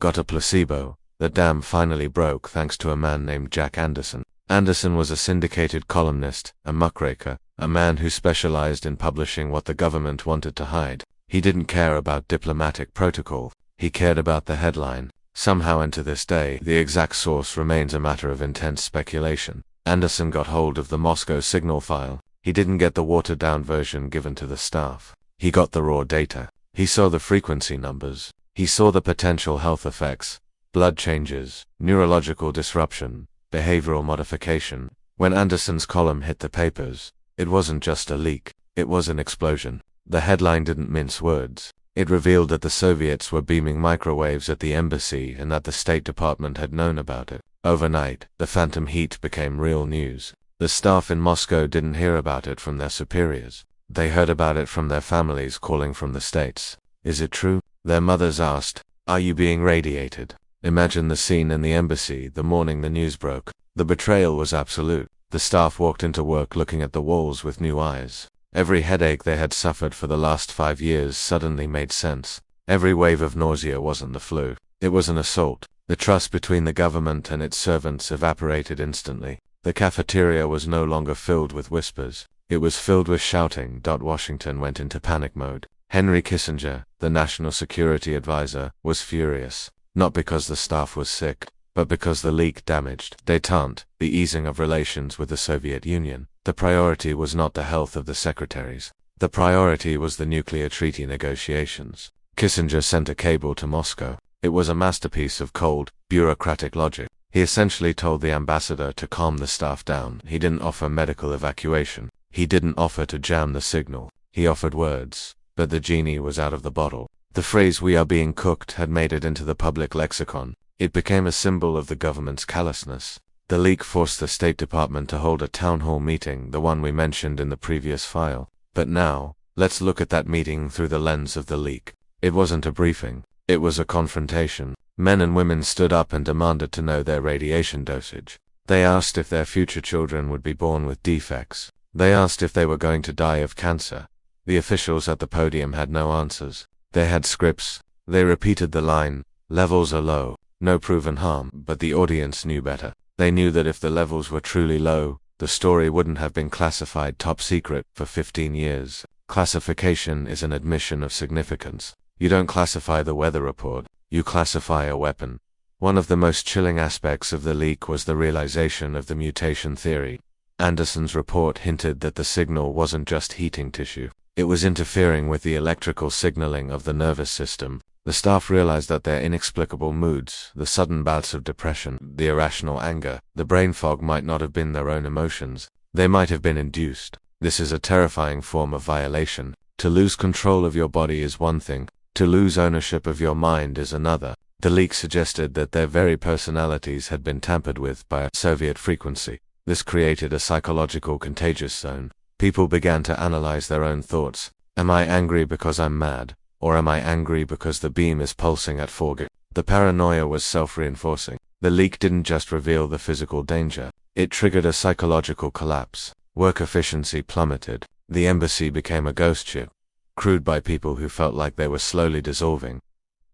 S1: Got a placebo. The dam finally broke thanks to a man named Jack Anderson. Anderson was a syndicated columnist, a muckraker, a man who specialized in publishing what the government wanted to hide. He didn't care about diplomatic protocol. He cared about the headline. Somehow, and to this day, the exact source remains a matter of intense speculation. Anderson got hold of the Moscow signal file. He didn't get the watered-down version given to the staff. He got the raw data. He saw the frequency numbers. He saw the potential health effects, blood changes, neurological disruption, behavioral modification. When Anderson's column hit the papers, it wasn't just a leak, it was an explosion. The headline didn't mince words. It revealed that the Soviets were beaming microwaves at the embassy and that the State Department had known about it. Overnight, the phantom heat became real news. The staff in Moscow didn't hear about it from their superiors. They heard about it from their families calling from the States. Is it true? Their mothers asked, "Are you being radiated?" Imagine the scene in the embassy the morning the news broke. The betrayal was absolute. The staff walked into work looking at the walls with new eyes. Every headache they had suffered for the last 5 years suddenly made sense. Every wave of nausea wasn't the flu. It was an assault. The trust between the government and its servants evaporated instantly. The cafeteria was no longer filled with whispers. It was filled with shouting. Washington went into panic mode. Henry Kissinger, the national security advisor, was furious. Not because the staff was sick, but because the leak damaged détente, the easing of relations with the Soviet Union. The priority was not the health of the secretaries. The priority was the nuclear treaty negotiations. Kissinger sent a cable to Moscow. It was a masterpiece of cold, bureaucratic logic. He essentially told the ambassador to calm the staff down. He didn't offer medical evacuation. He didn't offer to jam the signal. He offered words, but the genie was out of the bottle. The phrase "we are being cooked" had made it into the public lexicon. It became a symbol of the government's callousness. The leak forced the State Department to hold a town hall meeting, the one we mentioned in the previous file. But now, let's look at that meeting through the lens of the leak. It wasn't a briefing. It was a confrontation. Men and women stood up and demanded to know their radiation dosage. They asked if their future children would be born with defects. They asked if they were going to die of cancer. The officials at the podium had no answers. They had scripts. They repeated the line, "Levels are low, no proven harm," but the audience knew better. They knew that if the levels were truly low, the story wouldn't have been classified top secret for 15 years. Classification is an admission of significance. You don't classify the weather report, you classify a weapon. One of the most chilling aspects of the leak was the realization of the mutation theory. Anderson's report hinted that the signal wasn't just heating tissue. It was interfering with the electrical signaling of the nervous system. The staff realized that their inexplicable moods, the sudden bouts of depression, the irrational anger, the brain fog might not have been their own emotions. They might have been induced. This is a terrifying form of violation. To lose control of your body is one thing. To lose ownership of your mind is another. The leak suggested that their very personalities had been tampered with by a Soviet frequency. This created a psychological contagious zone. People began to analyze their own thoughts. Am I angry because I'm mad? Or am I angry because the beam is pulsing at 4 G? The paranoia was self-reinforcing. The leak didn't just reveal the physical danger. It triggered a psychological collapse. Work efficiency plummeted. The embassy became a ghost ship, crewed by people who felt like they were slowly dissolving.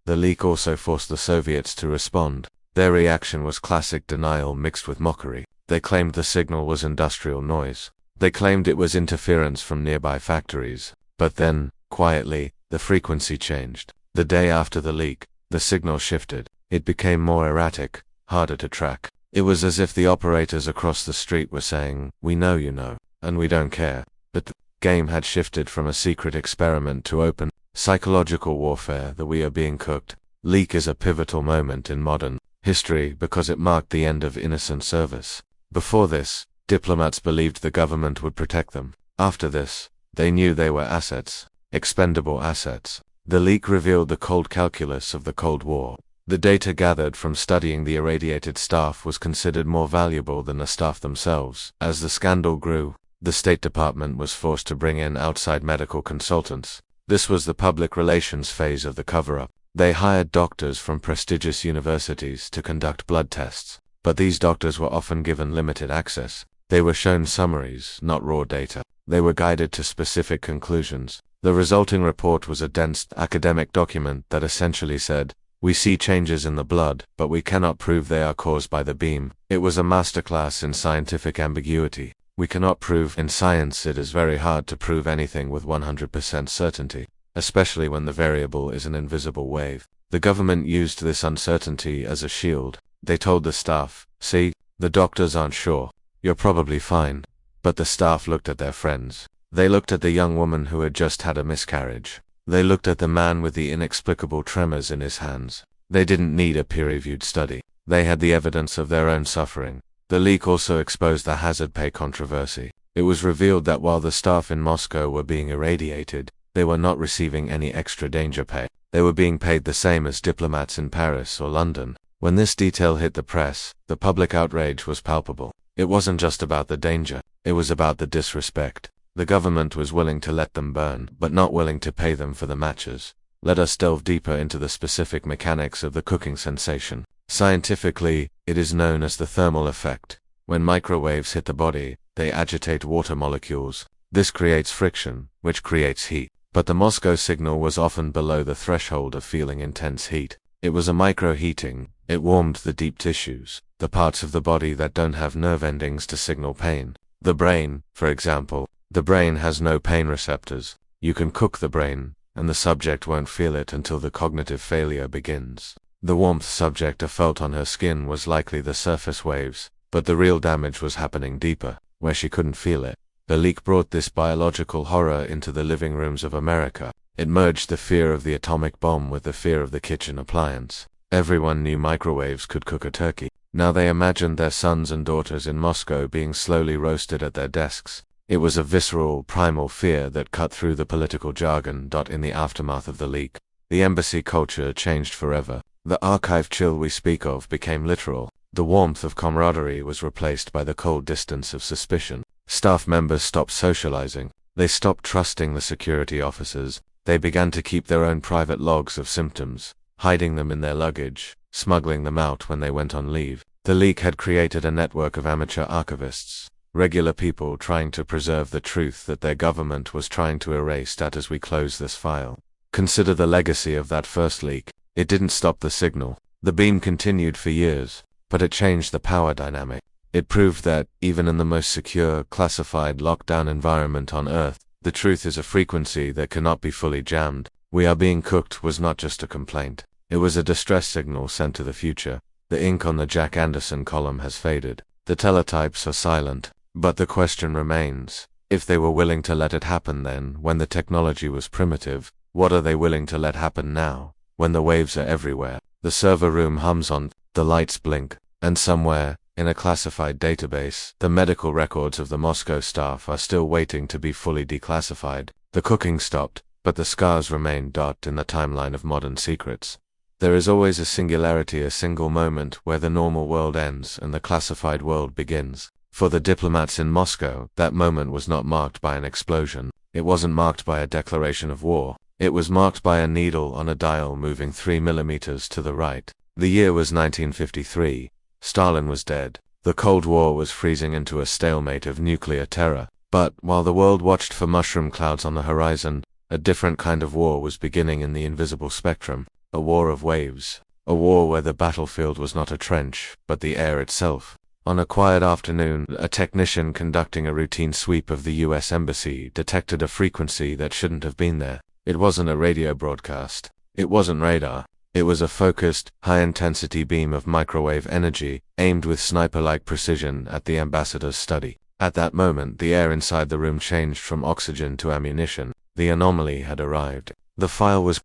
S1: The leak also forced the Soviets to respond. Their reaction was classic denial mixed with mockery. They claimed the signal was industrial noise. They claimed it was interference from nearby factories. But then, quietly, the frequency changed. The day after the leak, the signal shifted. It became more erratic, harder to track. It was as if the operators across the street were saying, "We know you know, and we don't care." But the game had shifted from a secret experiment to open psychological warfare. The "we are being cooked" leak is a pivotal moment in modern history because it marked the end of innocent service. Before this, diplomats believed the government would protect them. After this, they knew they were assets, expendable assets. The leak revealed the cold calculus of the Cold War. The data gathered from studying the irradiated staff was considered more valuable than the staff themselves. As the scandal grew, the State Department was forced to bring in outside medical consultants. This was the public relations phase of the cover-up. They hired doctors from prestigious universities to conduct blood tests, but these doctors were often given limited access. They were shown summaries, not raw data. They were guided to specific conclusions. The resulting report was a dense academic document that essentially said, "We see changes in the blood, but we cannot prove they are caused by the beam." It was a masterclass in scientific ambiguity. We cannot prove. In science, it is very hard to prove anything with 100% certainty, especially when the variable is an invisible wave. The government used this uncertainty as a shield. They told the staff, "See, the doctors aren't sure. You're probably fine." But the staff looked at their friends. They looked at the young woman who had just had a miscarriage. They looked at the man with the inexplicable tremors in his hands. They didn't need a peer-reviewed study. They had the evidence of their own suffering. The leak also exposed the hazard pay controversy. It was revealed that while the staff in Moscow were being irradiated, they were not receiving any extra danger pay. They were being paid the same as diplomats in Paris or London. When this detail hit the press, the public outrage was palpable. It wasn't just about the danger, it was about the disrespect. The government was willing to let them burn, but not willing to pay them for the matches. Let us delve deeper into the specific mechanics of the cooking sensation. Scientifically, it is known as the thermal effect. When microwaves hit the body, they agitate water molecules. This creates friction, which creates heat. But the Moscow signal was often below the threshold of feeling intense heat. It was a microheating. It warmed the deep tissues, the parts of the body that don't have nerve endings to signal pain. The brain, for example. The brain has no pain receptors. You can cook the brain, and the subject won't feel it until the cognitive failure begins. The warmth subject felt on her skin was likely the surface waves, but the real damage was happening deeper, where she couldn't feel it. The leak brought this biological horror into the living rooms of America. It merged the fear of the atomic bomb with the fear of the kitchen appliance. Everyone knew microwaves could cook a turkey. Now they imagined their sons and daughters in Moscow being slowly roasted at their desks. It was a visceral, primal fear that cut through the political jargon. In the aftermath of the leak, the embassy culture changed forever. The archive chill we speak of became literal. The warmth of camaraderie was replaced by the cold distance of suspicion. Staff members stopped socializing. They stopped trusting the security officers. They began to keep their own private logs of symptoms, hiding them in their luggage, smuggling them out when they went on leave. The leak had created a network of amateur archivists, regular people trying to preserve the truth that their government was trying to erase. As we close this file, consider the legacy of that first leak. It didn't stop the signal. The beam continued for years, but it changed the power dynamic. It proved that, even in the most secure, classified, lockdown environment on Earth, the truth is a frequency that cannot be fully jammed. "We are being cooked" was not just a complaint. It was a distress signal sent to the future. The ink on the Jack Anderson column has faded. The teletypes are silent. But the question remains, if they were willing to let it happen then, when the technology was primitive, what are they willing to let happen now, when the waves are everywhere? The server room hums on, the lights blink, and somewhere, in a classified database, the medical records of the Moscow staff are still waiting to be fully declassified. The cooking stopped, but the scars remain. In the timeline of modern secrets, there is always a singularity, a single moment where the normal world ends and the classified world begins. For the diplomats in Moscow, that moment was not marked by an explosion. It wasn't marked by a declaration of war. It was marked by a needle on a dial moving 3 millimeters to the right. The year was 1953. Stalin was dead. The Cold War was freezing into a stalemate of nuclear terror. But, while the world watched for mushroom clouds on the horizon, a different kind of war was beginning in the invisible spectrum. A war of waves. A war where the battlefield was not a trench, but the air itself. On a quiet afternoon, a technician conducting a routine sweep of the US Embassy detected a frequency that shouldn't have been there. It wasn't a radio broadcast. It wasn't radar. It was a focused, high-intensity beam of microwave energy, aimed with sniper-like precision at the ambassador's study. At that moment, the air inside the room changed from oxygen to ammunition. The anomaly had arrived. The file was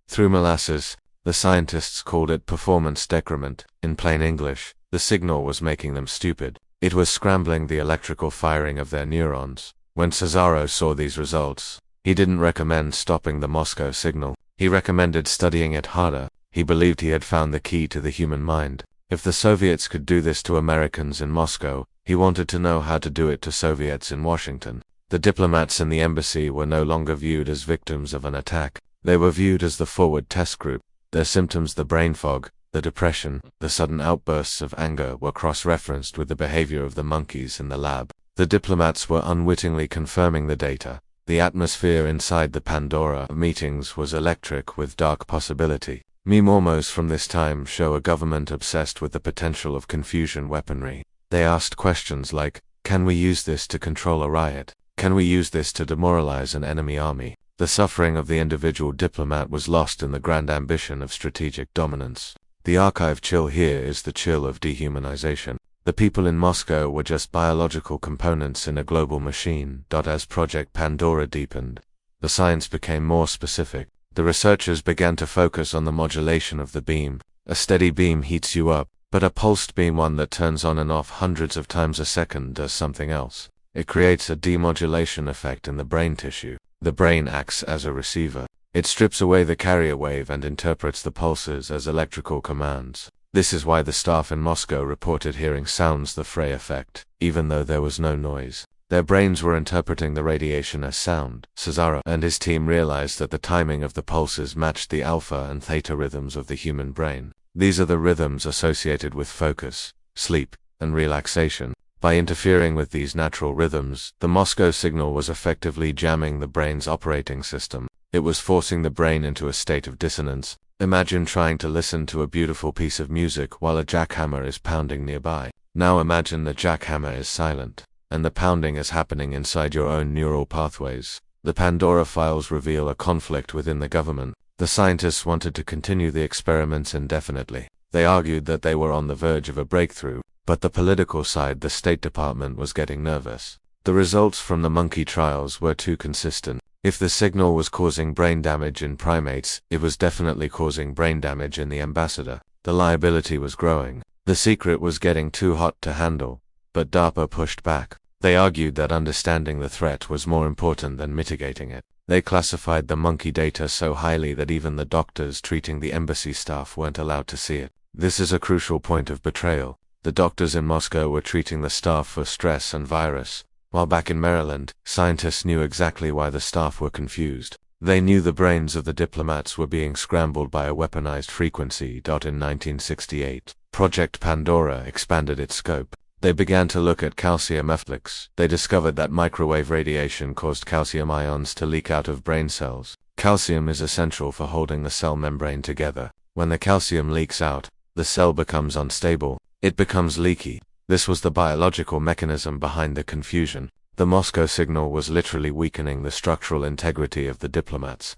S1: through molasses. The scientists called it performance decrement. In plain English, the signal was making them stupid. It was scrambling the electrical firing of their neurons. When Cesaro saw these results, he didn't recommend stopping the Moscow signal. He recommended studying it harder. He believed he had found the key to the human mind. If the Soviets could do this to Americans in Moscow, he wanted to know how to do it to Soviets in Washington. The diplomats in the embassy were no longer viewed as victims of an attack. They were viewed as the forward test group. Their symptoms, the brain fog, the depression, the sudden outbursts of anger, were cross-referenced with the behavior of the monkeys in the lab. The diplomats were unwittingly confirming the data. The atmosphere inside the Pandora meetings was electric with dark possibility. Memos from this time show a government obsessed with the potential of confusion weaponry. They asked questions like, can we use this to control a riot? Can we use this to demoralize an enemy army? The suffering of the individual diplomat was lost in the grand ambition of strategic dominance. The archive chill here is the chill of dehumanization. The people in Moscow were just biological components in a global machine. As Project Pandora deepened, the science became more specific. The researchers began to focus on the modulation of the beam. A steady beam heats you up, but a pulsed beam, one that turns on and off hundreds of times a second, does something else. It creates a demodulation effect in the brain tissue. The brain acts as a receiver. It strips away the carrier wave and interprets the pulses as electrical commands. This is why the staff in Moscow reported hearing sounds, the Frey effect, even though there was no noise. Their brains were interpreting the radiation as sound. Cesaro and his team realized that the timing of the pulses matched the alpha and theta rhythms of the human brain. These are the rhythms associated with focus, sleep, and relaxation. By interfering with these natural rhythms, the Moscow signal was effectively jamming the brain's operating system. It was forcing the brain into a state of dissonance. Imagine trying to listen to a beautiful piece of music while a jackhammer is pounding nearby. Now imagine the jackhammer is silent, and the pounding is happening inside your own neural pathways. The Pandora files reveal a conflict within the government. The scientists wanted to continue the experiments indefinitely. They argued that they were on the verge of a breakthrough, but the political side, the State Department, was getting nervous. The results from the monkey trials were too consistent. If the signal was causing brain damage in primates, it was definitely causing brain damage in the ambassador. The liability was growing. The secret was getting too hot to handle, but DARPA pushed back. They argued that understanding the threat was more important than mitigating it. They classified the monkey data so highly that even the doctors treating the embassy staff weren't allowed to see it. This is a crucial point of betrayal. The doctors in Moscow were treating the staff for stress and virus, while back in Maryland, scientists knew exactly why the staff were confused. They knew the brains of the diplomats were being scrambled by a weaponized frequency. In 1968, Project Pandora expanded its scope. They began to look at calcium efflux. They discovered that microwave radiation caused calcium ions to leak out of brain cells. Calcium is essential for holding the cell membrane together. When the calcium leaks out, the cell becomes unstable. It becomes leaky. This was the biological mechanism behind the confusion. The Moscow signal was literally weakening the structural integrity of the diplomats.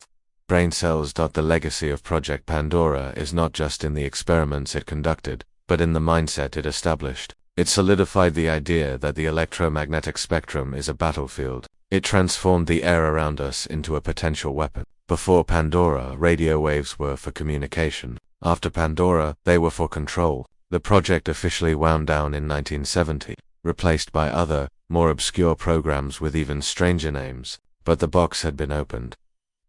S1: Brain cells. The legacy of Project Pandora is not just in the experiments it conducted, but in the mindset it established. It solidified the idea that the electromagnetic spectrum is a battlefield. It transformed the air around us into a potential weapon. Before Pandora, radio waves were for communication. After Pandora, they were for control. The project officially wound down in 1970, replaced by other, more obscure programs with even stranger names, but the box had been opened.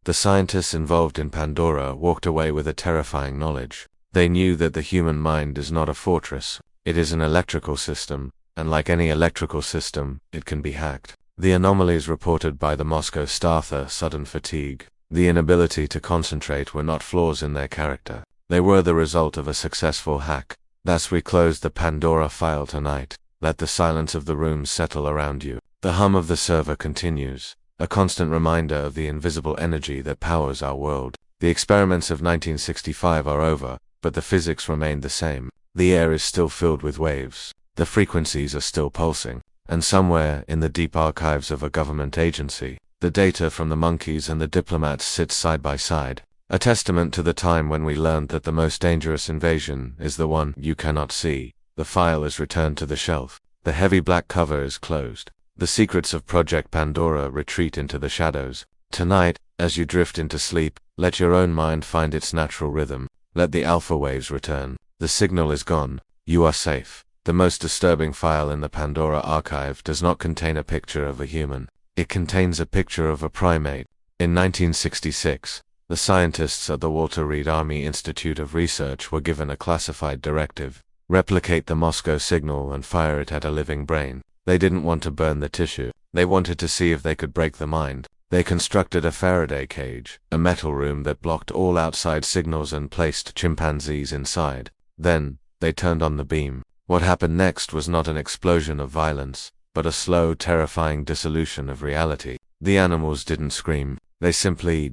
S1: The scientists involved in Pandora walked away with a terrifying knowledge. They knew that the human mind is not a fortress, it is an electrical system, and like any electrical system, it can be hacked. The anomalies reported by the Moscow staff, the sudden fatigue, the inability to concentrate, were not flaws in their character. They were the result of a successful hack. Thus we close the Pandora file tonight. Let the silence of the room settle around you. The hum of the server continues, a constant reminder of the invisible energy that powers our world. The experiments of 1965 are over, but the physics remained the same. The air is still filled with waves. The frequencies are still pulsing. And somewhere, in the deep archives of a government agency, the data from the monkeys and the diplomats sits side by side. A testament to the time when we learned that the most dangerous invasion is the one you cannot see. The file is returned to the shelf. The heavy black cover is closed. The secrets of Project Pandora retreat into the shadows. Tonight, as you drift into sleep, let your own mind find its natural rhythm. Let the alpha waves return. The signal is gone. You are safe. The most disturbing file in the Pandora archive does not contain a picture of a human. It contains a picture of a primate. In 1966, the The scientists at the Walter Reed Army Institute of Research were given a classified directive: replicate the Moscow signal and fire it at a living brain. They didn't want to burn the tissue. They wanted to see if they could break the mind. They constructed a Faraday cage, a metal room that blocked all outside signals, and placed chimpanzees inside. Then, they turned on the beam. What happened next was not an explosion of violence, but a slow, terrifying dissolution of reality. The animals didn't scream. They simply ...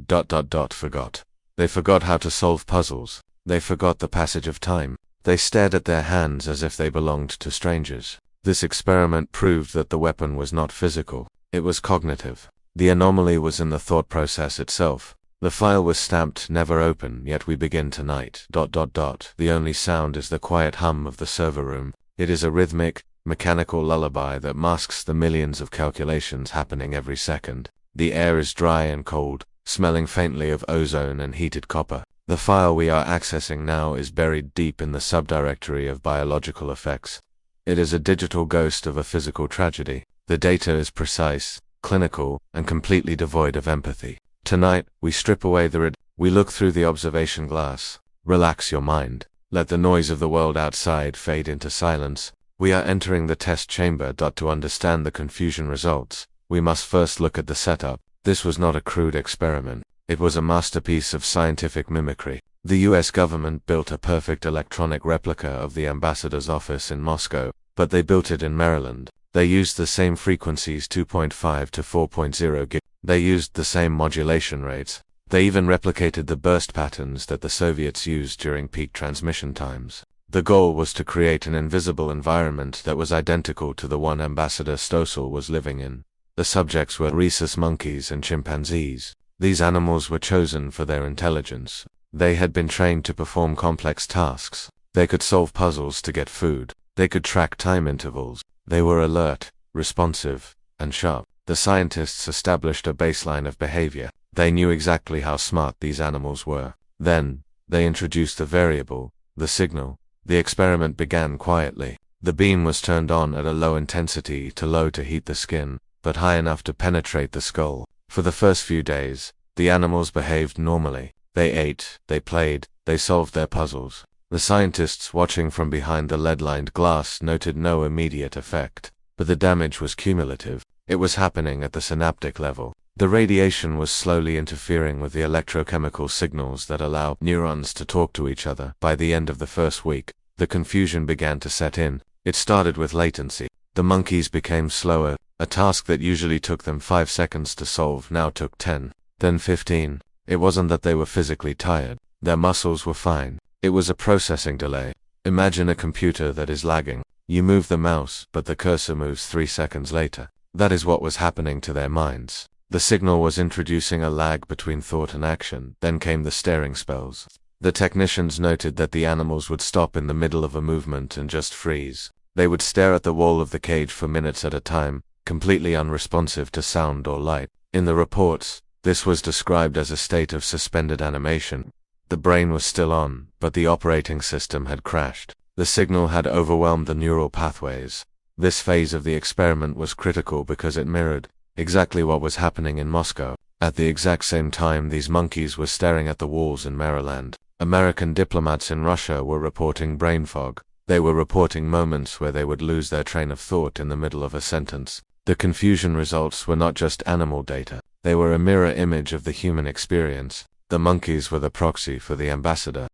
S1: forgot. They forgot how to solve puzzles. They forgot the passage of time. They stared at their hands as if they belonged to strangers. This experiment proved that the weapon was not physical. It was cognitive. The anomaly was in the thought process itself. The file was stamped "Never open, yet we begin tonight." ... The only sound is the quiet hum of the server room. It is a rhythmic, mechanical lullaby that masks the millions of calculations happening every second. The air is dry and cold, smelling faintly of ozone and heated copper. The file we are accessing now is buried deep in the subdirectory of biological effects. It is a digital ghost of a physical tragedy. The data is precise, clinical, and completely devoid of empathy. Tonight, we strip away we look through the observation glass. Relax your mind. Let the noise of the world outside fade into silence. We are entering the test chamber. To understand the confusion results, we must first look at the setup. This was not a crude experiment. It was a masterpiece of scientific mimicry. The US government built a perfect electronic replica of the ambassador's office in Moscow, but they built it in Maryland. They used the same frequencies, 2.5 to 4.0 GHz. They used the same modulation rates. They even replicated the burst patterns that the Soviets used during peak transmission times. The goal was to create an invisible environment that was identical to the one Ambassador Stossel was living in. The subjects were rhesus monkeys and chimpanzees. These animals were chosen for their intelligence. They had been trained to perform complex tasks. They could solve puzzles to get food. They could track time intervals. They were alert, responsive, and sharp. The scientists established a baseline of behavior. They knew exactly how smart these animals were. Then, they introduced the variable, the signal. The experiment began quietly. The beam was turned on at a low intensity, too low to heat the skin, but high enough to penetrate the skull. For the first few days, the animals behaved normally. They ate, they played, they solved their puzzles. The scientists watching from behind the lead-lined glass noted no immediate effect, but the damage was cumulative. It was happening at the synaptic level. The radiation was slowly interfering with the electrochemical signals that allow neurons to talk to each other. By the end of the first week, the confusion began to set in. It started with latency. The monkeys became slower. A task that usually took them 5 seconds to solve now took 10, then 15. It wasn't that they were physically tired. Their muscles were fine. It was a processing delay. Imagine a computer that is lagging. You move the mouse, but the cursor moves 3 seconds later. That is what was happening to their minds. The signal was introducing a lag between thought and action. Then came the staring spells. The technicians noted that the animals would stop in the middle of a movement and just freeze. They would stare at the wall of the cage for minutes at a time, completely unresponsive to sound or light. In the reports, this was described as a state of suspended animation. The brain was still on, but the operating system had crashed. The signal had overwhelmed the neural pathways. This phase of the experiment was critical because it mirrored exactly what was happening in Moscow. At the exact same time these monkeys were staring at the walls in Maryland, American diplomats in Russia were reporting brain fog. They were reporting moments where they would lose their train of thought in the middle of a sentence. The confusion results were not just animal data. They were a mirror image of the human experience. The monkeys were the proxy for the ambassador.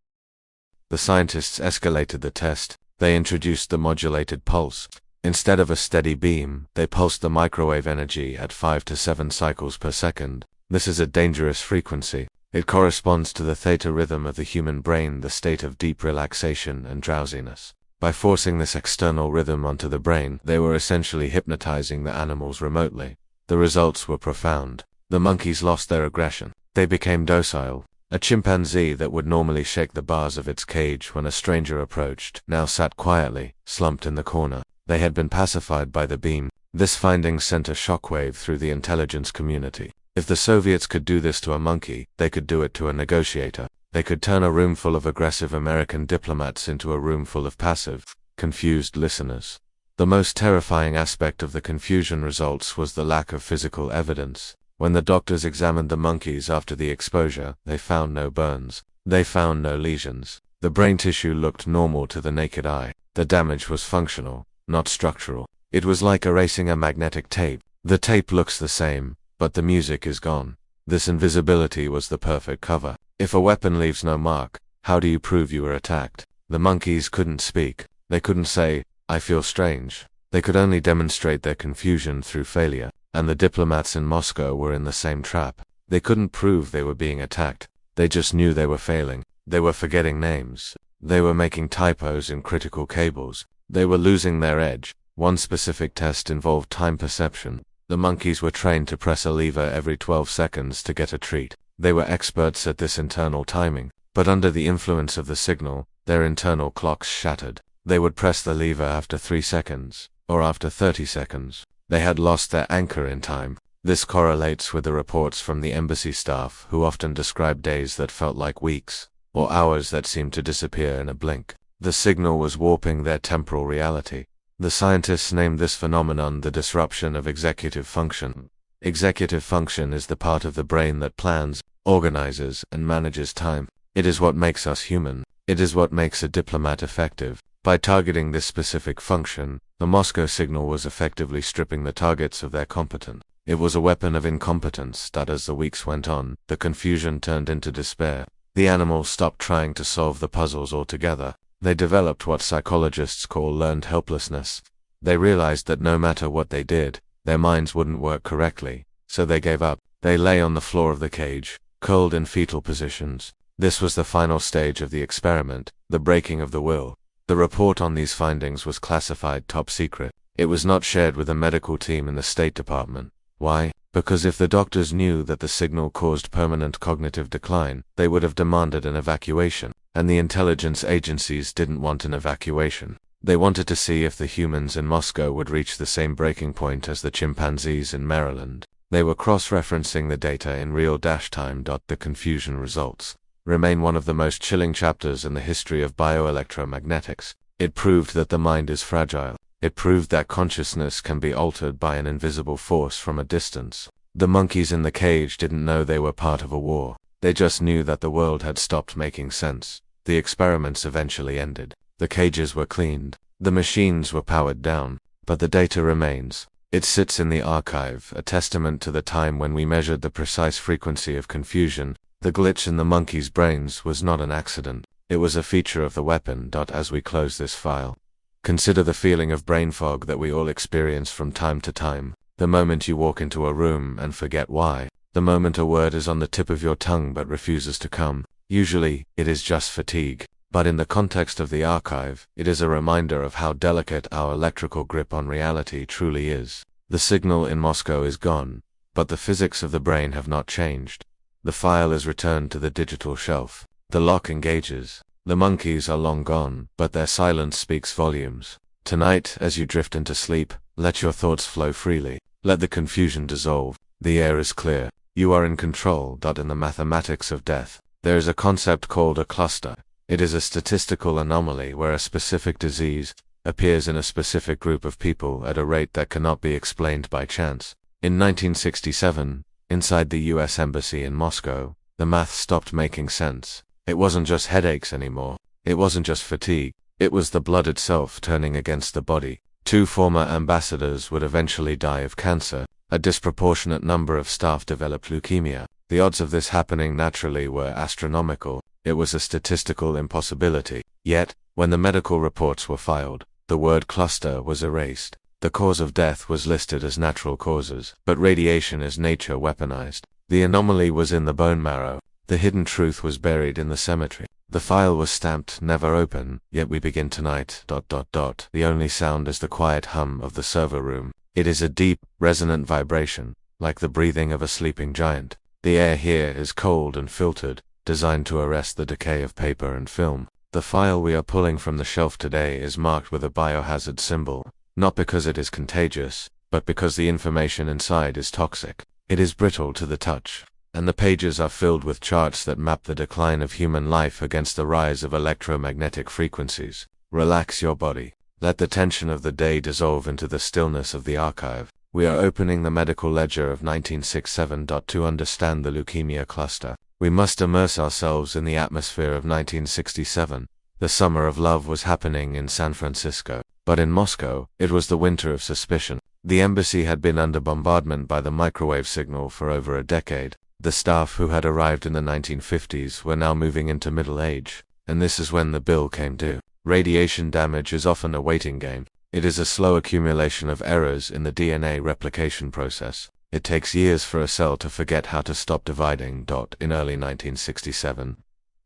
S1: The scientists escalated the test. They introduced the modulated pulse. Instead of a steady beam, they pulsed the microwave energy at 5 to 7 cycles per second. This is a dangerous frequency. It corresponds to the theta rhythm of the human brain, the state of deep relaxation and drowsiness. By forcing this external rhythm onto the brain, they were essentially hypnotizing the animals remotely. The results were profound. The monkeys lost their aggression. They became docile. A chimpanzee that would normally shake the bars of its cage when a stranger approached now sat quietly, slumped in the corner. They had been pacified by the beam. This finding sent a shockwave through the intelligence community. If the Soviets could do this to a monkey, they could do it to a negotiator. They could turn a room full of aggressive American diplomats into a room full of passive, confused listeners. The most terrifying aspect of the confusion results was the lack of physical evidence. When the doctors examined the monkeys after the exposure, they found no burns. They found no lesions. The brain tissue looked normal to the naked eye. The damage was functional, not structural. It was like erasing a magnetic tape. The tape looks the same, but the music is gone. This invisibility was the perfect cover. If a weapon leaves no mark, how do you prove you were attacked? The monkeys couldn't speak. They couldn't say, "I feel strange." They could only demonstrate their confusion through failure. And the diplomats in Moscow were in the same trap. They couldn't prove they were being attacked. They just knew they were failing. They were forgetting names. They were making typos in critical cables. They were losing their edge. One specific test involved time perception. The monkeys were trained to press a lever every 12 seconds to get a treat. They were experts at this internal timing. But under the influence of the signal, their internal clocks shattered. They would press the lever after 3 seconds, or after 30 seconds. They had lost their anchor in time. This correlates with the reports from the embassy staff, who often described days that felt like weeks, or hours that seemed to disappear in a blink. The signal was warping their temporal reality. The scientists named this phenomenon the disruption of executive function. Executive function is the part of the brain that plans, organizes, and manages time. It is what makes us human. It is what makes a diplomat effective. By targeting this specific function, the Moscow signal was effectively stripping the targets of their competence. It was a weapon of incompetence that, as the weeks went on, the confusion turned into despair. The animals stopped trying to solve the puzzles altogether. They developed what psychologists call learned helplessness. They realized that no matter what they did, their minds wouldn't work correctly, so they gave up. They lay on the floor of the cage, curled in fetal positions. This was the final stage of the experiment, the breaking of the will. The report on these findings was classified top secret. It was not shared with the medical team in the State Department. Why? Because if the doctors knew that the signal caused permanent cognitive decline, they would have demanded an evacuation. And the intelligence agencies didn't want an evacuation. They wanted to see if the humans in Moscow would reach the same breaking point as the chimpanzees in Maryland. They were cross-referencing the data in real-time. The confusion results remain one of the most chilling chapters in the history of bioelectromagnetics. It proved that the mind is fragile. It proved that consciousness can be altered by an invisible force from a distance. The monkeys in the cage didn't know they were part of a war. They just knew that the world had stopped making sense. The experiments eventually ended. The cages were cleaned. The machines were powered down. But the data remains. It sits in the archive, a testament to the time when we measured the precise frequency of confusion. The glitch in the monkeys' brains was not an accident. It was a feature of the weapon. As we close this file, consider the feeling of brain fog that we all experience from time to time. The moment you walk into a room and forget why. The moment a word is on the tip of your tongue but refuses to come. Usually, it is just fatigue. But in the context of the archive, it is a reminder of how delicate our electrical grip on reality truly is. The signal in Moscow is gone, but the physics of the brain have not changed. The file is returned to the digital shelf. The lock engages. The monkeys are long gone, but their silence speaks volumes. Tonight, as you drift into sleep, let your thoughts flow freely. Let the confusion dissolve. The air is clear. You are in control. In the mathematics of death, there is a concept called a cluster. It is a statistical anomaly where a specific disease appears in a specific group of people at a rate that cannot be explained by chance. In 1967, inside the US Embassy in Moscow, the math stopped making sense. It wasn't just headaches anymore. It wasn't just fatigue. It was the blood itself turning against the body. 2 former ambassadors would eventually die of cancer. A disproportionate number of staff developed leukemia. The odds of this happening naturally were astronomical. It was a statistical impossibility. Yet, when the medical reports were filed, the word cluster was erased. The cause of death was listed as natural causes, but radiation is nature weaponized. The anomaly was in the bone marrow. The hidden truth was buried in the cemetery. The file was stamped never open, yet we begin tonight. The only sound is the quiet hum of the server room. It is a deep, resonant vibration, like the breathing of a sleeping giant. The air here is cold and filtered, designed to arrest the decay of paper and film. The file we are pulling from the shelf today is marked with a biohazard symbol, not because it is contagious, but because the information inside is toxic. It is brittle to the touch, and the pages are filled with charts that map the decline of human life against the rise of electromagnetic frequencies. Relax your body. Let the tension of the day dissolve into the stillness of the archive. We are opening the medical ledger of 1967. To understand the leukemia cluster, we must immerse ourselves in the atmosphere of 1967. The summer of love was happening in San Francisco, but in Moscow, it was the winter of suspicion. The embassy had been under bombardment by the microwave signal for over a decade. The staff who had arrived in the 1950s were now moving into middle age, and this is when the bill came due. Radiation damage is often a waiting game. It is a slow accumulation of errors in the DNA replication process. It takes years for a cell to forget how to stop dividing. In early 1967,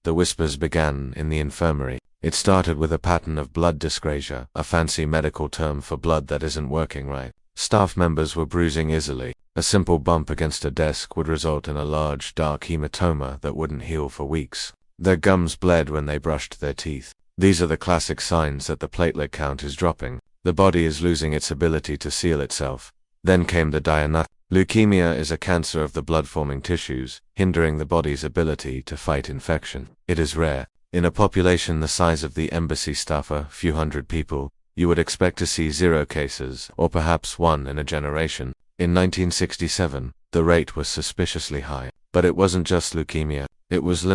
S1: the whispers began in the infirmary. It started with a pattern of blood dyscrasia, a fancy medical term for blood that isn't working right. Staff members were bruising easily. A simple bump against a desk would result in a large, dark hematoma that wouldn't heal for weeks. Their gums bled when they brushed their teeth. These are the classic signs that the platelet count is dropping. The body is losing its ability to seal itself. Then came the diagnosis. Leukemia is a cancer of the blood-forming tissues, hindering the body's ability to fight infection. It is rare. In a population the size of the embassy staff, a few hundred people, you would expect to see 0 cases, or perhaps 1 in a generation. In 1967, the rate was suspiciously high. But it wasn't just leukemia. It was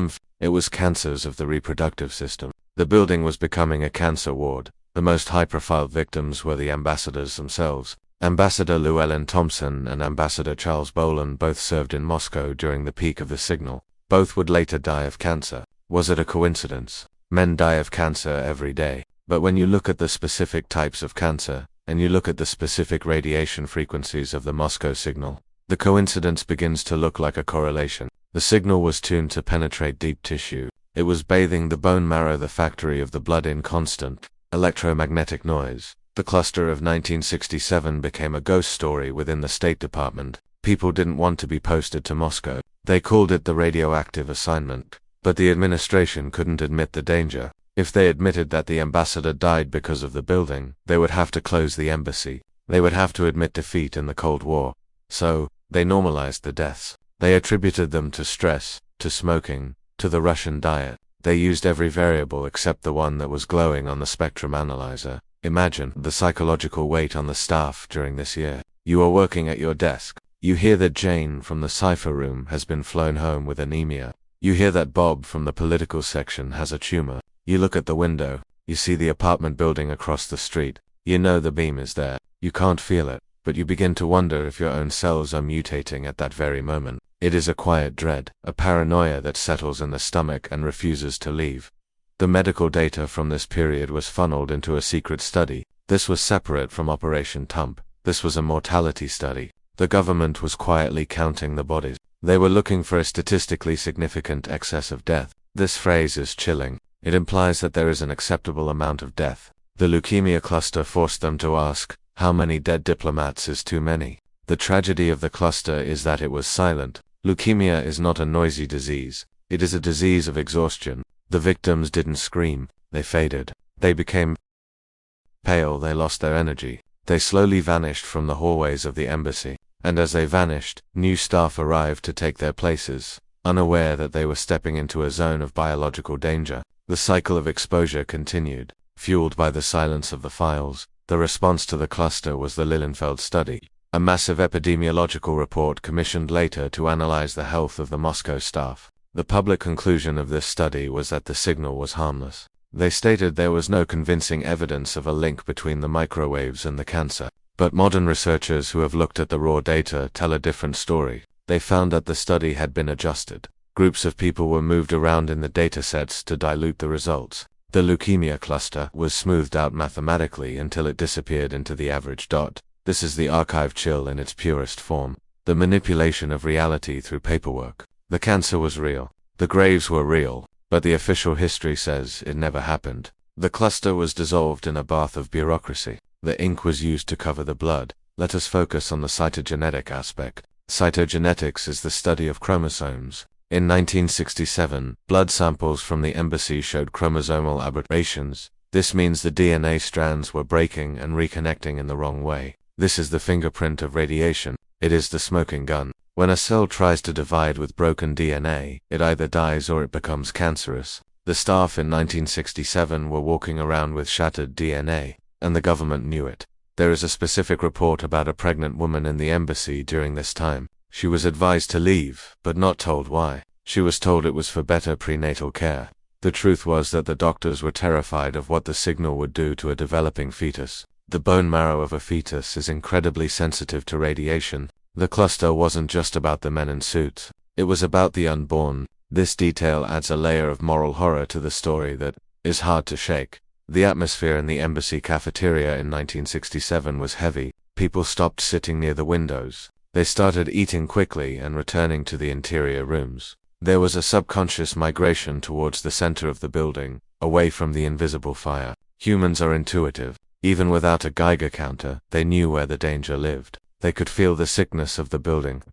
S1: it was cancers of the reproductive system. The building was becoming a cancer ward. The most high-profile victims were the ambassadors themselves. Ambassador Llewellyn Thompson and Ambassador Charles Boland both served in Moscow during the peak of the signal. Both would later die of cancer. Was it a coincidence? Men die of cancer every day. But when you look at the specific types of cancer, and you look at the specific radiation frequencies of the Moscow signal, the coincidence begins to look like a correlation. The signal was tuned to penetrate deep tissue. It was bathing the bone marrow, the factory of the blood, in constant electromagnetic noise. The cluster of 1967 became a ghost story within the State Department. People didn't want to be posted to Moscow. They called it the radioactive assignment. But the administration couldn't admit the danger. If they admitted that the ambassador died because of the building, they would have to close the embassy. They would have to admit defeat in the Cold War. So, they normalized the deaths. They attributed them to stress, to smoking, to the Russian diet. They used every variable except the one that was glowing on the spectrum analyzer. Imagine the psychological weight on the staff during this year. You are working at your desk. You hear that Jane from the cipher room has been flown home with anemia. You hear that Bob from the political section has a tumor. You look at the window. You see the apartment building across the street. You know the beam is there. You can't feel it, but you begin to wonder if your own cells are mutating at that very moment. It is a quiet dread, a paranoia that settles in the stomach and refuses to leave. The medical data from this period was funneled into a secret study. This was separate from Operation Tump. This was a mortality study. The government was quietly counting the bodies. They were looking for a statistically significant excess of death. This phrase is chilling. It implies that there is an acceptable amount of death. The leukemia cluster forced them to ask, how many dead diplomats is too many? The tragedy of the cluster is that it was silent. Leukemia is not a noisy disease. It is a disease of exhaustion. The victims didn't scream. They faded. They became pale. They lost their energy. They slowly vanished from the hallways of the embassy. And as they vanished, new staff arrived to take their places, unaware that they were stepping into a zone of biological danger. The cycle of exposure continued, fueled by the silence of the files. The response to the cluster was the Lilienfeld study, a massive epidemiological report commissioned later to analyze the health of the Moscow staff. The public conclusion of this study was that the signal was harmless. They stated there was no convincing evidence of a link between the microwaves and the cancer. But modern researchers who have looked at the raw data tell a different story. They found that the study had been adjusted. Groups of people were moved around in the datasets to dilute the results. The leukemia cluster was smoothed out mathematically until it disappeared into the average dot. This is the archive chill in its purest form. The manipulation of reality through paperwork. The cancer was real. The graves were real. But the official history says it never happened. The cluster was dissolved in a bath of bureaucracy. The ink was used to cover the blood. Let us focus on the cytogenetic aspect. Cytogenetics is the study of chromosomes. In 1967, blood samples from the embassy showed chromosomal aberrations. This means the DNA strands were breaking and reconnecting in the wrong way. This is the fingerprint of radiation. It is the smoking gun. When a cell tries to divide with broken DNA, it either dies or it becomes cancerous. The staff in 1967 were walking around with shattered DNA, and the government knew it. There is a specific report about a pregnant woman in the embassy during this time. She was advised to leave, but not told why. She was told it was for better prenatal care. The truth was that the doctors were terrified of what the signal would do to a developing fetus. The bone marrow of a fetus is incredibly sensitive to radiation. The cluster wasn't just about the men in suits. It was about the unborn. This detail adds a layer of moral horror to the story that is hard to shake. The atmosphere in the embassy cafeteria in 1967 was heavy. People stopped sitting near the windows. They started eating quickly and returning to the interior rooms. There was a subconscious migration towards the center of the building, away from the invisible fire. Humans are intuitive. Even without a Geiger counter, they knew where the danger lived. They could feel the sickness of the building.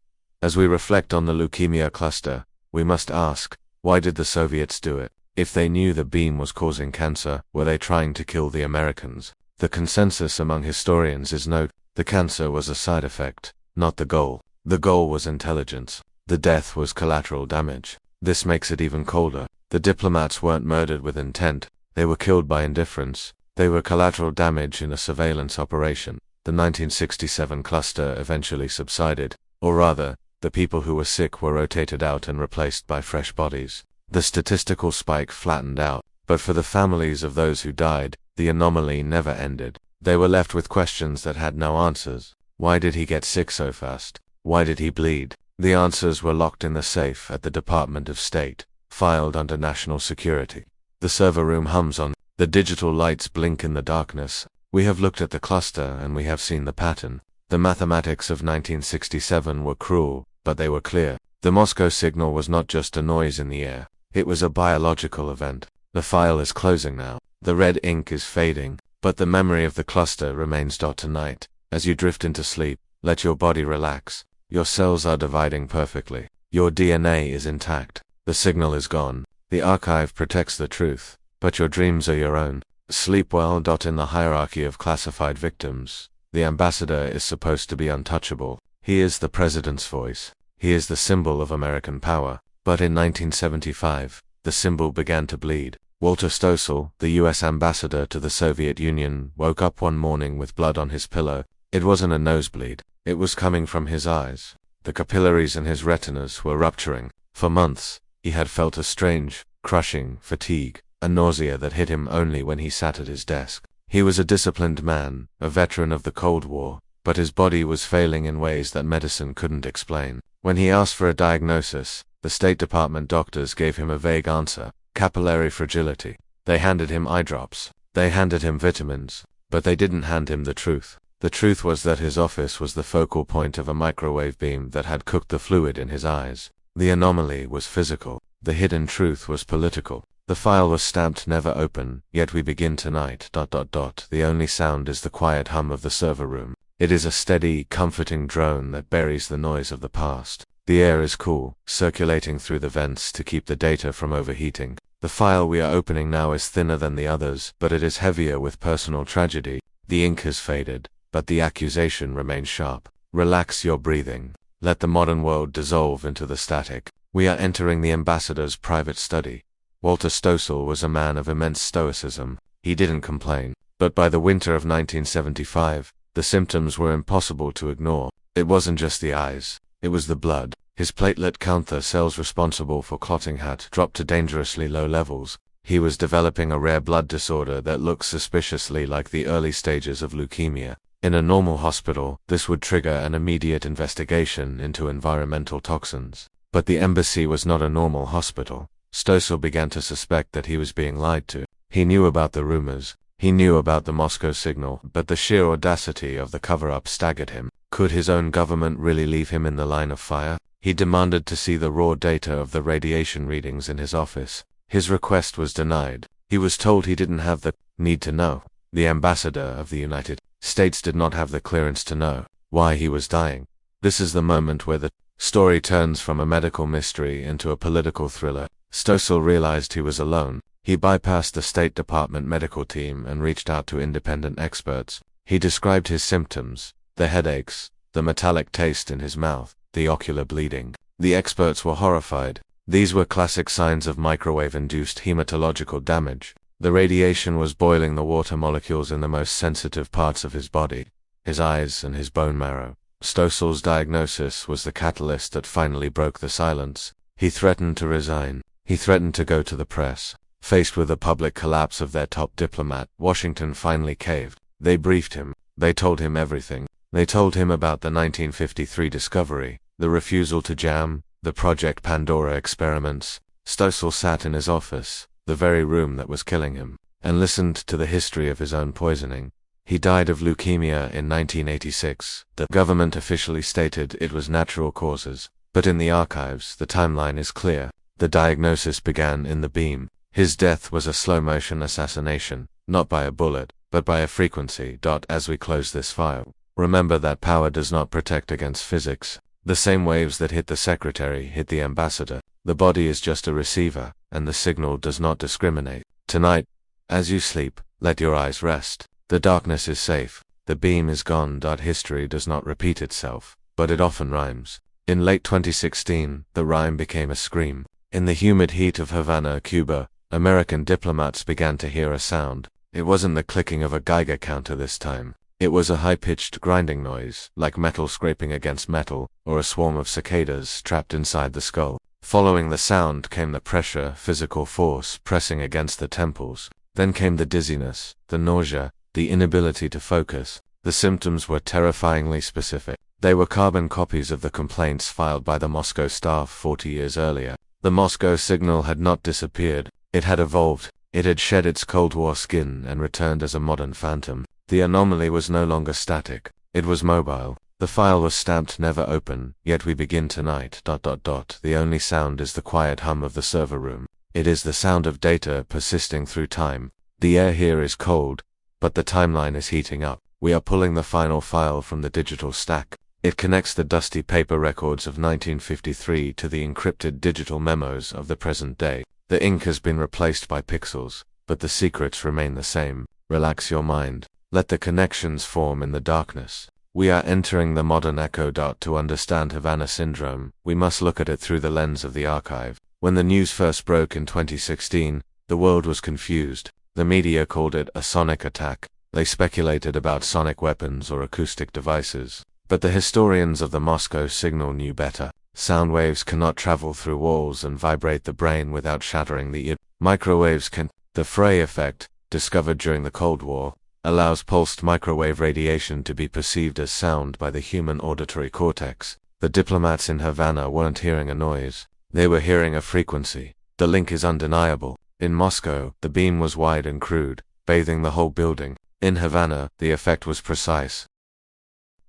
S1: As we reflect on the leukemia cluster, we must ask, why did the Soviets do it? If they knew the beam was causing cancer, were they trying to kill the Americans? The consensus among historians is no, the cancer was a side effect, not the goal. The goal was intelligence. The death was collateral damage. This makes it even colder. The diplomats weren't murdered with intent. They were killed by indifference. They were collateral damage in a surveillance operation. The 1967 cluster eventually subsided, or rather, the people who were sick were rotated out and replaced by fresh bodies. The statistical spike flattened out, but for the families of those who died, the anomaly never ended. They were left with questions that had no answers. Why did he get sick so fast? Why did he bleed? The answers were locked in the safe at the Department of State, filed under national security. The server room hums on. The digital lights blink in the darkness. We have looked at the cluster and we have seen the pattern. The mathematics of 1967 were cruel, but they were clear. The Moscow signal was not just a noise in the air. It was a biological event. The file is closing now. The red ink is fading, but the memory of the cluster remains. Tonight, as you drift into sleep, let your body relax. Your cells are dividing perfectly. Your DNA is intact. The signal is gone. The archive protects the truth, but your dreams are your own. Sleep well. In the hierarchy of classified victims, the ambassador is supposed to be untouchable. He is the president's voice. He is the symbol of American power. But in 1975, the symbol began to bleed. Walter Stossel, the US ambassador to the Soviet Union, woke up one morning with blood on his pillow. It wasn't a nosebleed. It was coming from his eyes. The capillaries in his retinas were rupturing. For months, he had felt a strange, crushing fatigue, a nausea that hit him only when he sat at his desk. He was a disciplined man, a veteran of the Cold War, but his body was failing in ways that medicine couldn't explain. When he asked for a diagnosis, the State Department doctors gave him a vague answer: capillary fragility. They handed him eye drops. They handed him vitamins. But they didn't hand him the truth. The truth was that his office was the focal point of a microwave beam that had cooked the fluid in his eyes. The anomaly was physical. The hidden truth was political. The file was stamped never open, yet we begin tonight. The only sound is the quiet hum of the server room. It is a steady, comforting drone that buries the noise of the past. The air is cool, circulating through the vents to keep the data from overheating. The file we are opening now is thinner than the others, but it is heavier with personal tragedy. The ink has faded, but the accusation remains sharp. Relax your breathing. Let the modern world dissolve into the static. We are entering the ambassador's private study. Walter Stossel was a man of immense stoicism. He didn't complain. But by the winter of 1975, the symptoms were impossible to ignore. It wasn't just the eyes. It was the blood. His platelet count, the cells responsible for clotting, had dropped to dangerously low levels. He was developing a rare blood disorder that looked suspiciously like the early stages of leukemia. In a normal hospital, this would trigger an immediate investigation into environmental toxins. But the embassy was not a normal hospital. Stossel began to suspect that he was being lied to. He knew about the rumors. He knew about the Moscow signal, but the sheer audacity of the cover-up staggered him. Could his own government really leave him in the line of fire? He demanded to see the raw data of the radiation readings in his office. His request was denied. He was told he didn't have the need to know. The ambassador of the United States did not have the clearance to know why he was dying. This is the moment where the story turns from a medical mystery into a political thriller. Stossel realized he was alone. He bypassed the State Department medical team and reached out to independent experts. He described his symptoms: the headaches, the metallic taste in his mouth, the ocular bleeding. The experts were horrified. These were classic signs of microwave-induced hematological damage. The radiation was boiling the water molecules in the most sensitive parts of his body. his eyes and his bone marrow. Stossel's diagnosis was the catalyst that finally broke the silence. He threatened to resign. He threatened to go to the press. Faced with the public collapse of their top diplomat, Washington finally caved. They briefed him. They told him everything. They told him about the 1953 discovery, the refusal to jam, the Project Pandora experiments. Stossel sat in his office, the very room that was killing him, and listened to the history of his own poisoning. He died of leukemia in 1986. The government officially stated it was natural causes, but in the archives, the timeline is clear. The diagnosis began in the beam. His death was a slow-motion assassination, not by a bullet, but by a frequency. As we close this file, remember that power does not protect against physics. The same waves that hit the secretary hit the ambassador. The body is just a receiver, and the signal does not discriminate. Tonight, as you sleep, let your eyes rest. The darkness is safe. The beam is gone. History does not repeat itself, but it often rhymes. In late 2016, the rhyme became a scream. In the humid heat of Havana, Cuba, American diplomats began to hear a sound. It wasn't the clicking of a Geiger counter this time. It was a high-pitched grinding noise, like metal scraping against metal, or a swarm of cicadas trapped inside the skull. Following the sound came the pressure, physical force pressing against the temples. Then came the dizziness, the nausea, the inability to focus. The symptoms were terrifyingly specific. They were carbon copies of the complaints filed by the Moscow staff 40 years earlier. The Moscow signal had not disappeared. It had evolved. It had shed its Cold War skin and returned as a modern phantom. The anomaly was no longer static. It was mobile. The file was stamped never open, yet we begin tonight. The only sound is the quiet hum of the server room. It is the sound of data persisting through time. The air here is cold, but the timeline is heating up. We are pulling the final file from the digital stack. It connects the dusty paper records of 1953 to the encrypted digital memos of the present day. The ink has been replaced by pixels, but the secrets remain the same. Relax your mind. Let the connections form in the darkness. We are entering the modern echo. To understand Havana Syndrome, we must look at it through the lens of the archive. When the news first broke in 2016, the world was confused. The media called it a sonic attack. They speculated about sonic weapons or acoustic devices. But the historians of the Moscow signal knew better. Sound waves cannot travel through walls and vibrate the brain without shattering the ear. Microwaves can. The Frey effect, discovered during the Cold War, allows pulsed microwave radiation to be perceived as sound by the human auditory cortex. The diplomats in Havana weren't hearing a noise. They were hearing a frequency. The link is undeniable. In Moscow, the beam was wide and crude, bathing the whole building. In Havana, the effect was precise.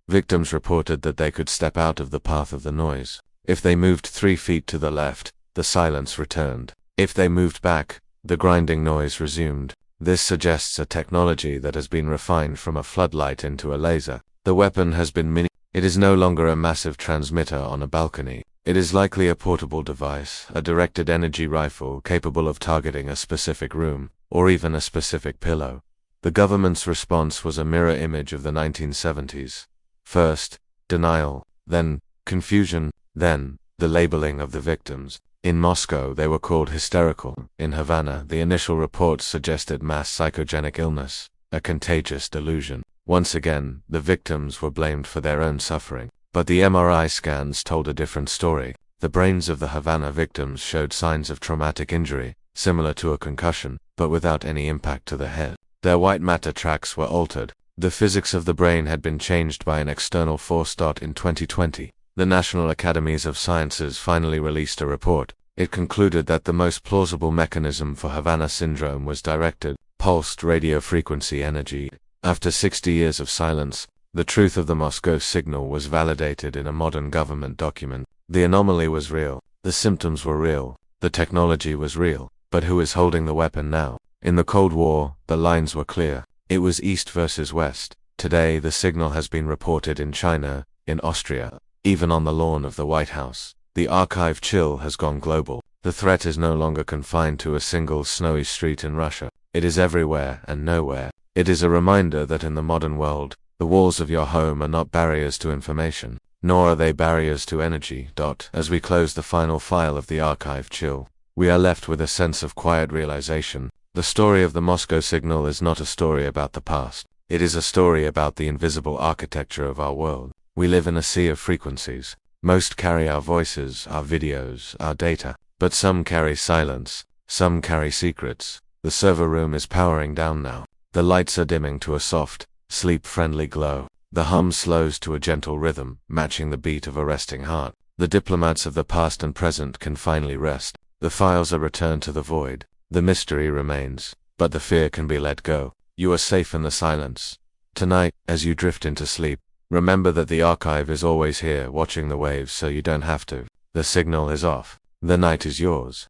S1: Victims reported that they could step out of the path of the noise. If they moved 3 feet to the left, the silence returned. If they moved back, the grinding noise resumed. This suggests a technology that has been refined from a floodlight into a laser. The weapon has been It is no longer a massive transmitter on a balcony. It is likely a portable device, a directed energy rifle capable of targeting a specific room, or even a specific pillow. The government's response was a mirror image of the 1970s. First, denial, then, confusion, then, the labeling of the victims. In Moscow, they were called hysterical. In Havana, the initial reports suggested mass psychogenic illness, a contagious delusion. Once again, the victims were blamed for their own suffering. But the MRI scans told a different story. The brains of the Havana victims showed signs of traumatic injury, similar to a concussion, but without any impact to the head. Their white matter tracks were altered. The physics of the brain had been changed by an external force. In 2020, the National Academies of Sciences finally released a report. It concluded that the most plausible mechanism for Havana Syndrome was directed, pulsed radiofrequency energy. After 60 years of silence, the truth of the Moscow signal was validated in a modern government document. The anomaly was real, the symptoms were real, the technology was real, but who is holding the weapon now? In the Cold War, the lines were clear. It was East versus West. Today, the signal has been reported in China, in Austria, even on the lawn of the White House. The archive chill has gone global. The threat is no longer confined to a single snowy street in Russia. It is everywhere and nowhere. It is a reminder that in the modern world, the walls of your home are not barriers to information, nor are they barriers to energy. As we close the final file of the archive chill, we are left with a sense of quiet realization. The story of the Moscow signal is not a story about the past. It is a story about the invisible architecture of our world. We live in a sea of frequencies. Most carry our voices, our videos, our data. But some carry silence, some carry secrets. The server room is powering down now. The lights are dimming to a soft, sleep-friendly glow. The hum slows to a gentle rhythm, matching the beat of a resting heart. The diplomats of the past and present can finally rest. The files are returned to the void. The mystery remains, but the fear can be let go. You are safe in the silence. Tonight, as you drift into sleep, remember that the archive is always here, watching the waves so you don't have to. The signal is off. The night is yours.